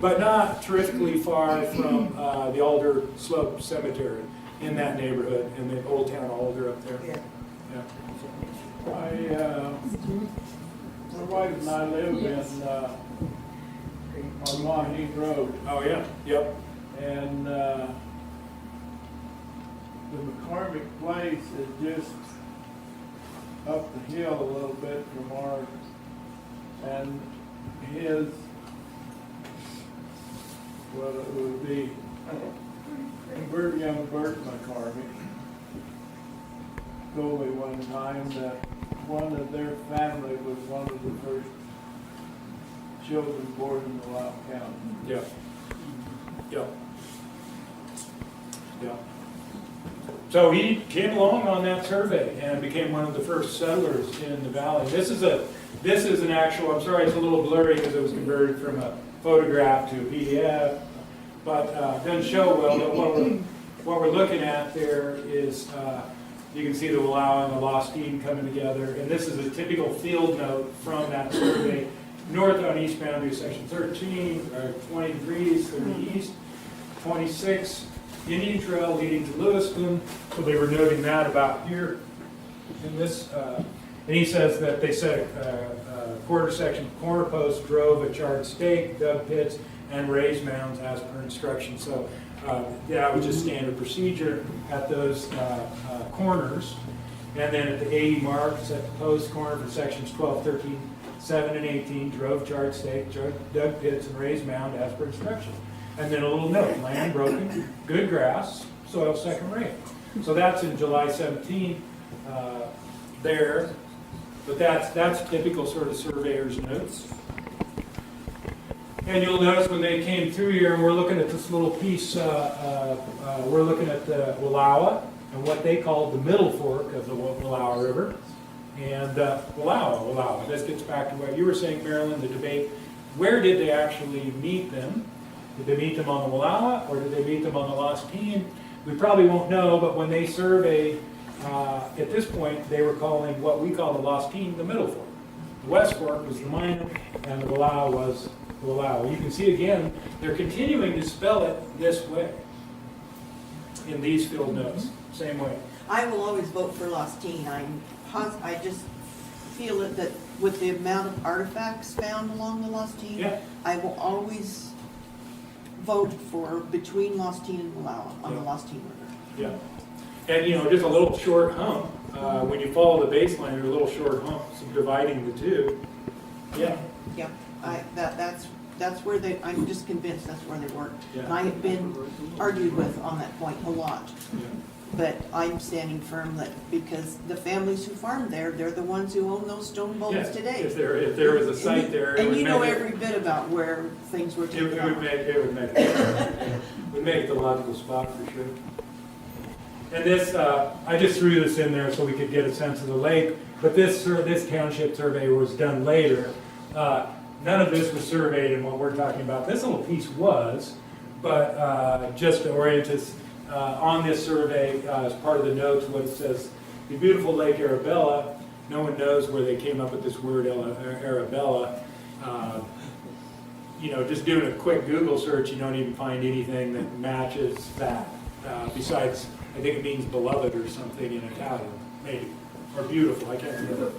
but not terrifically far from the Alder Slope Cemetery in that neighborhood, in the Old Town Alder up there. Yeah. Yeah. My wife and I live on Wahine Road, Oh, yeah, yep. and the McCormick place is just up the hill a little bit from ours, and his, well, it would be young Bert McCormick told me one time that one of their family was one of the first children born in Wallowa County. Yep. Yep. Yep. So he came along on that survey and became one of the first settlers in the valley. This is an actual, I'm sorry it's a little blurry because it was converted from a photograph to a PDF, but doesn't show well, but what we're looking at there is, you can see the Wallowa and the Lost Team coming together, and this is a typical field note from that survey. North on east boundary, section 13, or 20 degrees, 30 east, 26, Indian Trail leading to Lewiston. So they were noting that about here in this, and he says that they set a quarter section corner post, drove a charred stake, dug pits, and raised mounds as per instruction. So that was just standard procedure at those corners. And then at the 80 mark, set the post corner for sections 12, 13, 7, and 18, drove charred stake, dug pits, and raised mound as per instruction. And then a little note, land broken, good grass, soil second rate. So that's in July 17 there, but that's typical sort of surveyor's notes. And you'll notice when they came through here, and we're looking at this little piece, we're looking at the Wallowa and what they called the middle fork of the Wallowa River. And Wallowa. This gets back to what you were saying, Marilyn, the debate. Where did they actually meet them? Did they meet them on the Wallowa, or did they meet them on the Lost Team? We probably won't know, but when they surveyed, at this point, they were calling what we call the Lost Team the middle fork. The West Fork was the minor, and the Wallowa was the Wallowa. You can see again, they're continuing to spell it this way in these field notes, same way. I will always vote for Lost Teen. I just feel it that with the amount of artifacts found along the Lost Teen, Yeah. I will always vote for between Lost Teen and Wallowa on the Lost Teen River. Yeah. And, just a little short hump. When you follow the baseline, there's a little short hump dividing the two. Yeah. Yeah, that's where I'm just convinced that's where they work. Yeah. And I have been argued with on that point a lot. Yeah. But I'm standing firm that because the families who farm there, they're the ones who own those stone buildings Yeah. today. If there was a site there, it And would you know make every bit about where things were it taken would off. make it the logical spot for sure. And this, I just threw this in there so we could get a sense of the lake. But this township survey was done later. None of this was surveyed in what we're talking about. This little piece was, but just to orient us on this survey, as part of the notes, what it says, the beautiful Lake Arabella. No one knows where they came up with this word Arabella. Just doing a quick Google search, you don't even find anything that matches that. Besides, I think it means beloved or something in Italian, maybe, or beautiful. I can't remember.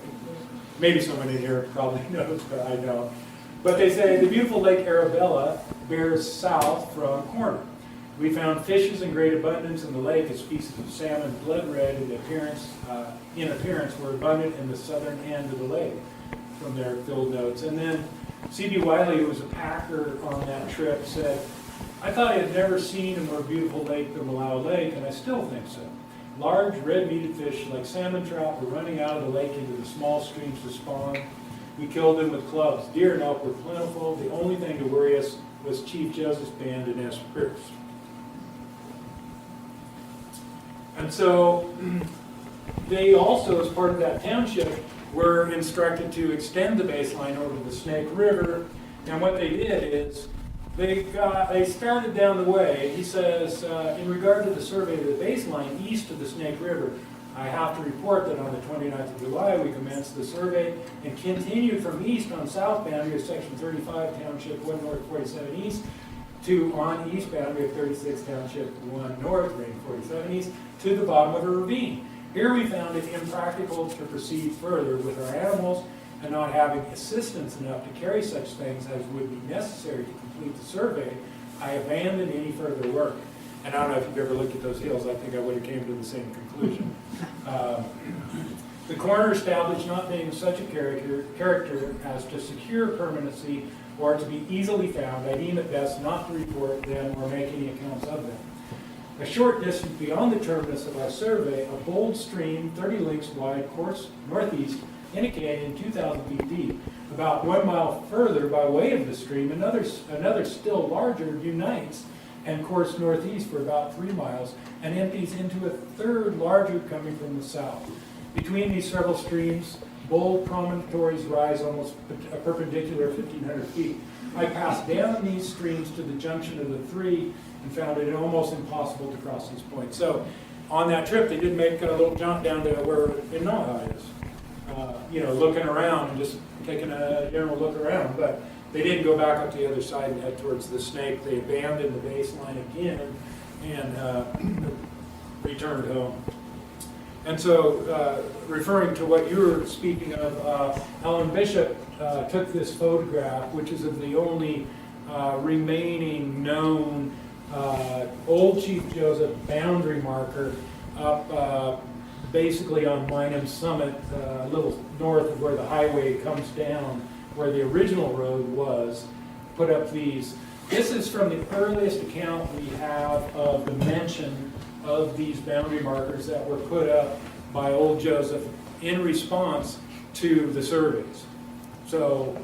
Maybe someone in here probably knows, but I don't. But they say the beautiful Lake Arabella bears south from Corner. We found fishes in great abundance in the lake, as species of salmon, blood red in appearance, were abundant in the southern end of the lake, from their field notes. And then C.B. Wiley, who was a packer on that trip, said, I thought I had never seen a more beautiful lake than Wallowa Lake, and I still think so. Large red-meated fish like salmon trout were running out of the lake into the small streams to spawn. We killed them with clubs. Deer and elk were plentiful. The only thing to worry us was Chief Joseph's band and S. Perce. And so they also, as part of that township, were instructed to extend the baseline over the Snake River. And what they did is they started down the way. He says, in regard to the survey of the baseline east of the Snake River, I have to report that on the 29th of July, we commenced the survey and continued from east on south boundary of section 35, township 1 north 47 east, to on east boundary of 36, township 1 north, range 47 east, to the bottom of a ravine. Here we found it impractical to proceed further with our animals, and not having assistance enough to carry such things as would be necessary to complete the survey, I abandoned any further work. And I don't know if you've ever looked at those hills, I think I would have came to the same conclusion. The coroner established not being of such a character as to secure permanency or to be easily found, I deem it best not to report them or make any accounts of them. A short distance beyond the terminus of our survey, a bold stream, 30 lengths wide, course northeast, indicating 2,000 feet deep. About 1 mile further by way of the stream, another still larger unites and course northeast for about 3 miles and empties into a third larger coming from the south. Between these several streams, bold promontories rise almost a perpendicular 1,500 feet. I passed down these streams to the junction of the three and found it almost impossible to cross these points. So on that trip, they did make a little jaunt down to where Inaha is. Looking around and just taking a general look around, but they didn't go back up the other side and head towards the Snake. They abandoned the baseline again and returned home. And so, referring to what you were speaking of, Ellen Bishop took this photograph, which is of the only remaining known Old Chief Joseph boundary marker up basically on Mineham Summit, a little north of where the highway comes down, where the original road was, put up these. This is from the earliest account we have of the mention of these boundary markers that were put up by Old Joseph in response to the surveys. So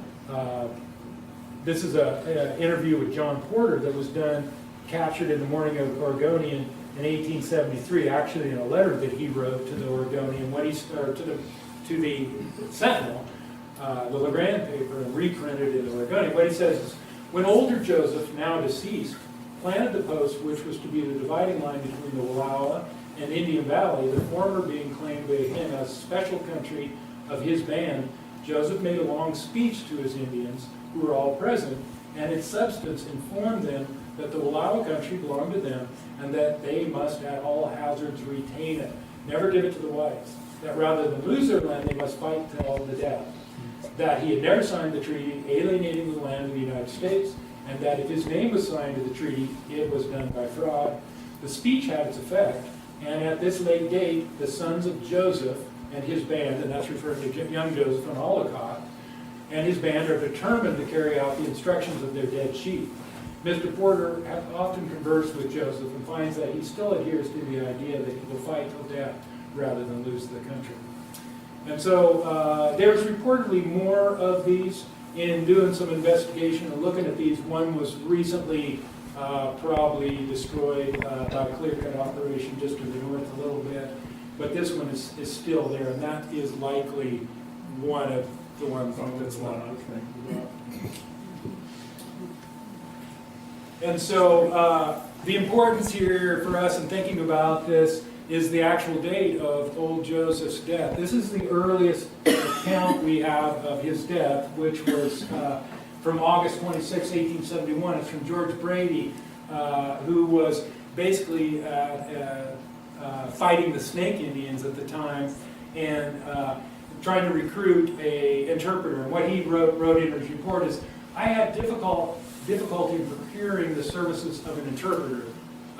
this is an interview with John Porter that was done, captured in the Morning of Oregonian in 1873, actually in a letter that he wrote to the Oregonian, to the Sentinel, the LeGrand paper, and reprinted in the Oregonian. What he says is, when older Joseph, now deceased, planted the post which was to be the dividing line between the Wallowa and Indian Valley, the former being claimed by him as special country of his band, Joseph made a long speech to his Indians, who were all present, and in substance informed them that the Wallowa country belonged to them and that they must at all hazards retain it, never give it to the whites, that rather than lose their land they must fight till the death, that he had never signed the treaty alienating the land of the United States, and that if his name was signed to the treaty, it was done by fraud. The speech had its effect, and at this late date, the sons of Joseph and his band, and that's referring to young Joseph and Wallowa, and his band are determined to carry out the instructions of their dead chief. Mr. Porter has often conversed with Joseph and finds that he still adheres to the idea that he will fight till death rather than lose the country. And so there's reportedly more of these. In doing some investigation and looking at these, one was recently probably destroyed by a clear-cut operation just to the north a little bit, but this one is still there, and that is likely one of the ones that's left. And so the importance here for us in thinking about this is the actual date of Old Joseph's death. This is the earliest account we have of his death, which was from August 26, 1871. It's from George Brady, who was basically fighting the Snake Indians at the time and trying to recruit an interpreter. And what he wrote in his report is, I had difficulty in procuring the services of an interpreter,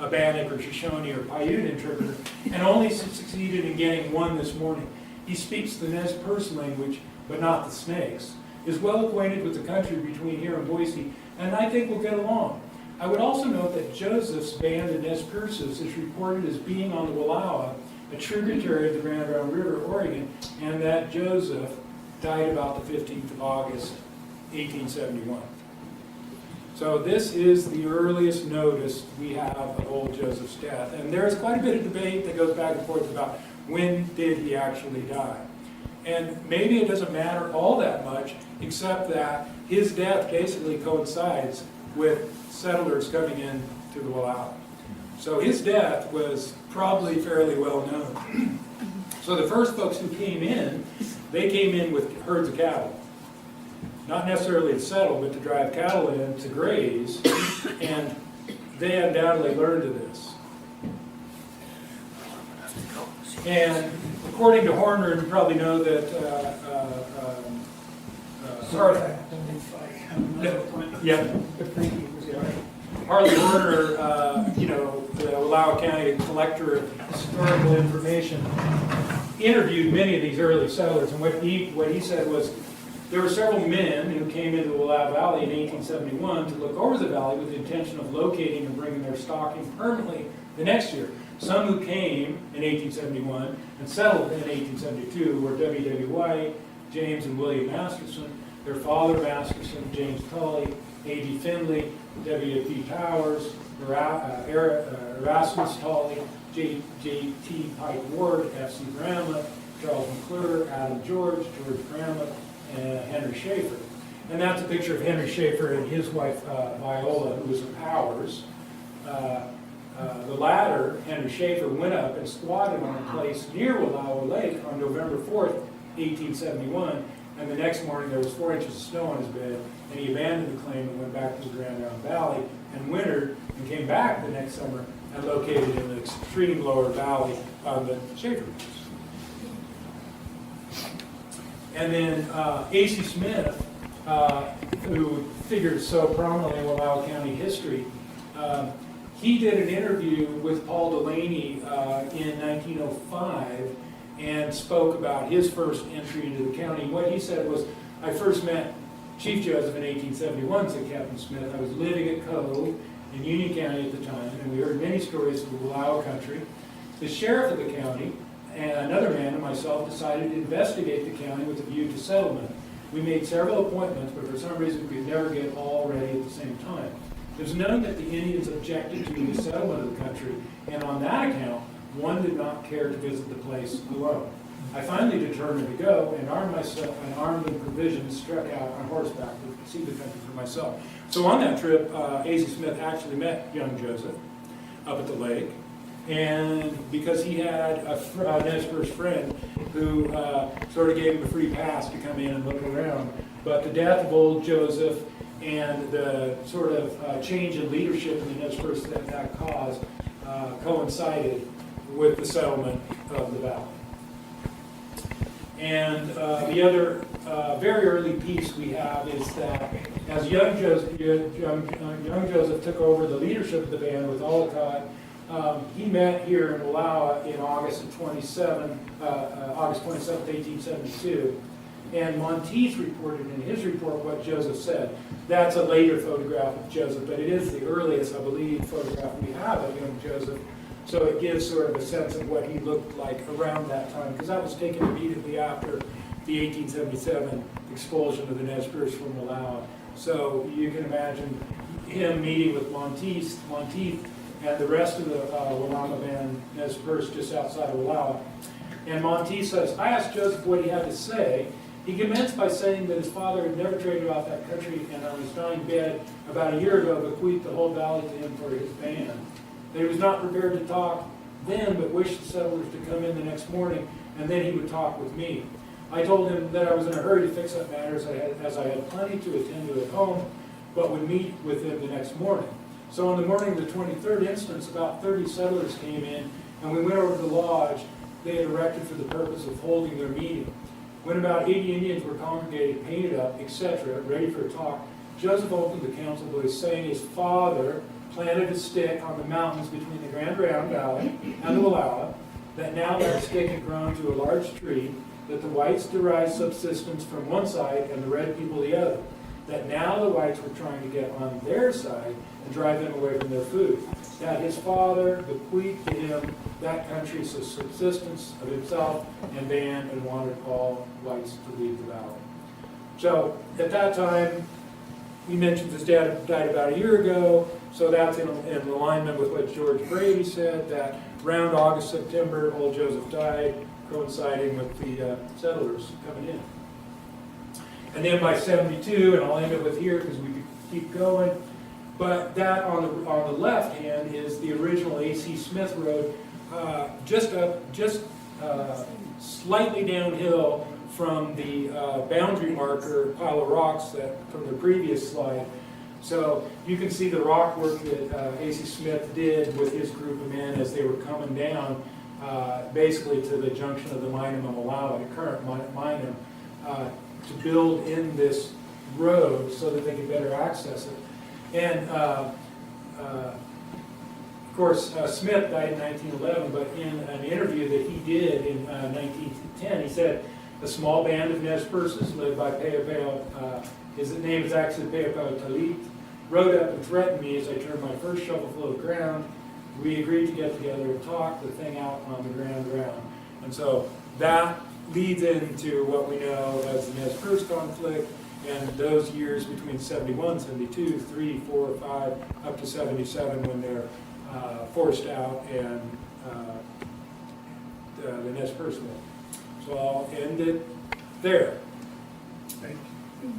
a Bannock or Shoshone or Paiute interpreter, and only succeeded in getting one this morning. He speaks the Nez Perce language, but not the Snakes, is well acquainted with the country between here and Boise, and I think we'll get along. I would also note that Joseph's band in Nez Perce is reported as being on the Wallowa, a tributary of the Grand Round River, Oregon, and that Joseph died about the 15th of August, 1871. So this is the earliest notice we have of Old Joseph's death. And there's quite a bit of debate that goes back and forth about when did he actually die? And maybe it doesn't matter all that much, except that his death basically coincides with settlers coming in to the Wallowa. So his death was probably fairly well known. So the first folks who came in, they came in with herds of cattle. Not necessarily to settle, but to drive cattle in to graze, and they undoubtedly learned of this. And according to Horner, you probably know that Harley Horner, the Wallowa County collector of historical information, interviewed many of these early settlers, and what he said was there were several men who came into the Wallowa Valley in 1871 to look over the valley with the intention of locating and bringing their stock in permanently the next year. Some who came in 1871 and settled in 1872 were W.W. White, James and William Masterson, their father Masterson, James Tully, A.D. Findley, W.P. Powers, Erasmus Tully, J.T. Pike Ward, F.C. Bramlett, Charles McClure, Adam George Bramlett, and Henry Schaefer. And that's a picture of Henry Schaefer and his wife Viola, who was of Powers. The latter, Henry Schaefer, went up and squatted on a place near Wallowa Lake on November 4th, 1871, and the next morning there was 4 inches of snow on his bed, and he abandoned the claim and went back to the Grand Round Valley and wintered, and came back the next summer and located in the extreme lower valley on the Schaefer Ranch. And then A.C. Smith, who figured so prominently in Wallowa County history, he did an interview with Paul Delaney in 1905 and spoke about his first entry into the county. What he said was, I first met Chief Joseph in 1871, said Captain Smith. I was living at Cove in Union County at the time, and we heard many stories of the Wallowa country. The sheriff of the county and another man and myself decided to investigate the county with a view to settlement. We made several appointments, but for some reason we could never get all ready at the same time. It was known that the Indians objected to the settlement of the country, and on that account, one did not care to visit the place alone. I finally determined to go and armed myself and armed with provisions, struck out on horseback to see the country for myself. So on that trip, A.C. Smith actually met young Joseph up at the lake, and because he had a Nez Perce friend who sort of gave him a free pass to come in and look around. But the death of old Joseph and the sort of change in leadership in the Nez Perce that caused coincided with the settlement of the valley. And the other very early piece we have is that as young Joseph took over the leadership of the band with Olcott, he met here in Wallowa in August 27, 1872. And Monteith reported in his report what Joseph said. That's a later photograph of Joseph, but it is the earliest, I believe, photograph we have of young Joseph. So it gives sort of a sense of what he looked like around that time, because that was taken immediately after the 1877 expulsion of the Nez Perce from Wallowa. So you can imagine him meeting with Monteith and the rest of the Wallowa band, Nez Perce, just outside of Wallowa. And Monteith says, I asked Joseph what he had to say. He commenced by saying that his father had never traded off that country, and on his dying bed about a year ago bequeathed the whole valley to him for his band. That he was not prepared to talk then, but wished the settlers to come in the next morning, and then he would talk with me. I told him that I was in a hurry to fix up matters as I had plenty to attend to at home, but would meet with him the next morning. So on the morning of the 23rd instance, about 30 settlers came in, and we went over to the lodge they had erected for the purpose of holding their meeting. When about 80 Indians were congregated, painted up, etc., ready for a talk, Joseph opened the council by saying his father planted a stick on the mountains between the Grand Round Valley and the Wallowa, that now that stick had grown to a large tree, that the whites derived subsistence from one side and the red people the other, that now the whites were trying to get on their side and drive them away from their food, that his father bequeathed to him that country's subsistence of himself and band, and wanted all whites to leave the valley. So at that time, he mentions his dad died about a year ago, So that's in alignment with what George Brady said, that around August, September, old Joseph died, coinciding with the settlers coming in. And then by 72, and I'll end it with here because we could keep going, but that on the left hand is the original A.C. Smith Road, just slightly downhill from the boundary marker pile of rocks from the previous slide. So you can see the rock work that A.C. Smith did with his group of men as they were coming down, basically to the junction of the Minam and Wallowa, the current Minam, to build in this road so that they could better access it. And of course, Smith died in 1911, but in an interview that he did in 1910, he said, a small band of Nez Perces led by Peopeo, his name is actually Peopeo Talit, rode up and threatened me as I turned my first shovelful of ground. We agreed to get together and talk the thing out on the ground. And so that leads into what we know as the Nez Perce conflict, and those years between 71, 72, 3, 4, 5, up to 77 when they're forced out and the Nez Perce win. So I'll end it there. Thank you.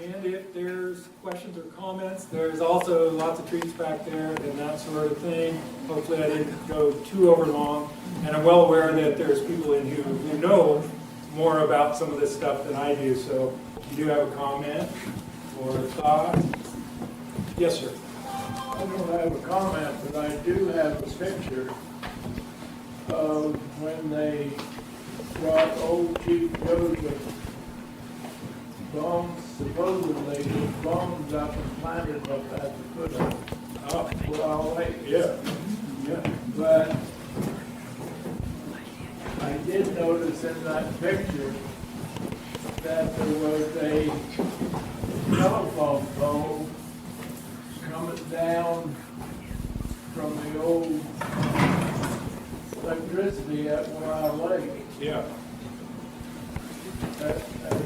And if there's questions or comments, there's also lots of trees back there and that sort of thing. Hopefully I didn't go too over long. And I'm well aware that there's people in who know more about some of this stuff than I do. So if you do have a comment or a thought. Yes, sir. I don't have a comment, but I do have a picture of when they brought old Chief Joseph bones, supposedly his bones up and planted up at the foot of Wallowa Lake. Yeah. Yeah. But I did notice in that picture that there was a telephone pole coming down from the old electricity at Wallowa Lake. Yeah.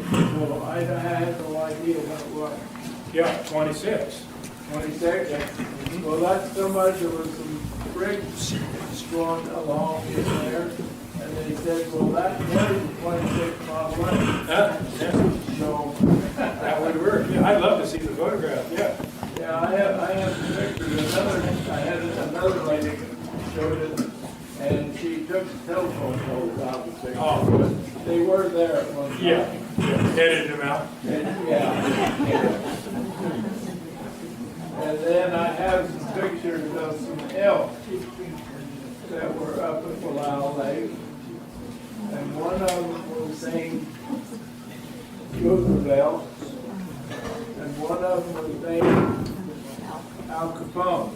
Well, I had no idea what it was. Yeah, 26. 26? Well, that's so much, there was some bricks going along in there, and they said, well, that was 26 mile away. Yeah. So, That would work. Yeah, I'd love to see the photograph. Yeah. yeah, I have some pictures. I had another lady showed it, and she took the telephone poles out of the picture. Oh. But they were there at one time. Yeah. Edited them out. Yeah. And then I have some pictures of some elk that were up at Wallowa Lake. And one of them was named Roosevelt, and one of them was named Al Capone.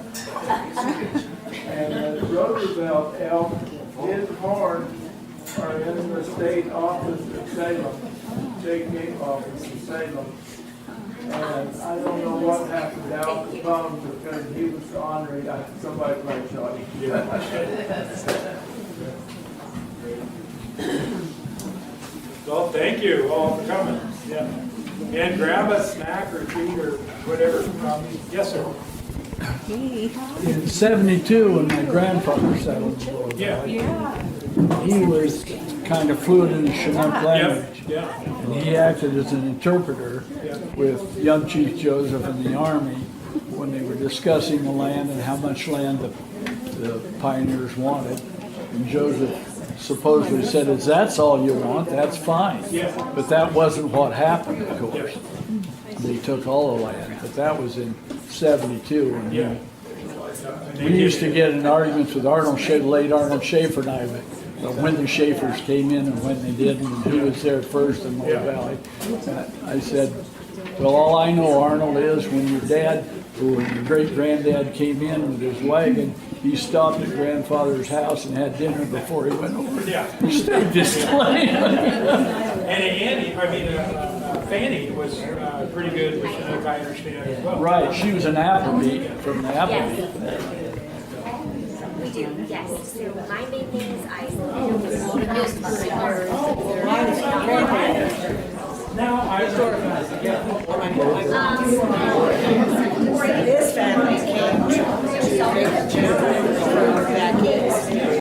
And the Roosevelt elk, his horns are in the state office in Salem, state game office in Salem. And I don't know what happened to Al Capone because he was ornery. Somebody might shot him. Well, thank you all for coming. Yeah. And grab a snack or treat or whatever. Yes, sir. In 72, when my grandfather settled in Lower Valley, he was kind of fluent in the Chinook language. Yeah. And he acted as an interpreter with young Chief Joseph and the Army when they were discussing the land and how much land the pioneers wanted. And Joseph supposedly said, "If that's all you want, that's fine." Yeah. But that wasn't what happened, of course. They took all the land, but that was in 72. And Yeah. we used to get in arguments with late Arnold Schaefer and I, but when the Schaefers came in and when they didn't, and who was there first in Lower Valley. I said, well, all I know, Arnold, is when your dad, or when your great-granddad came in with his wagon, he stopped at grandfather's house and had dinner before he went over. Yeah. He stayed this late. Fanny was pretty good with Chinook, I understand as well. Right, she was an Appleby, from the Appleby. We do, yes. So my main name is Isaac. Now, I.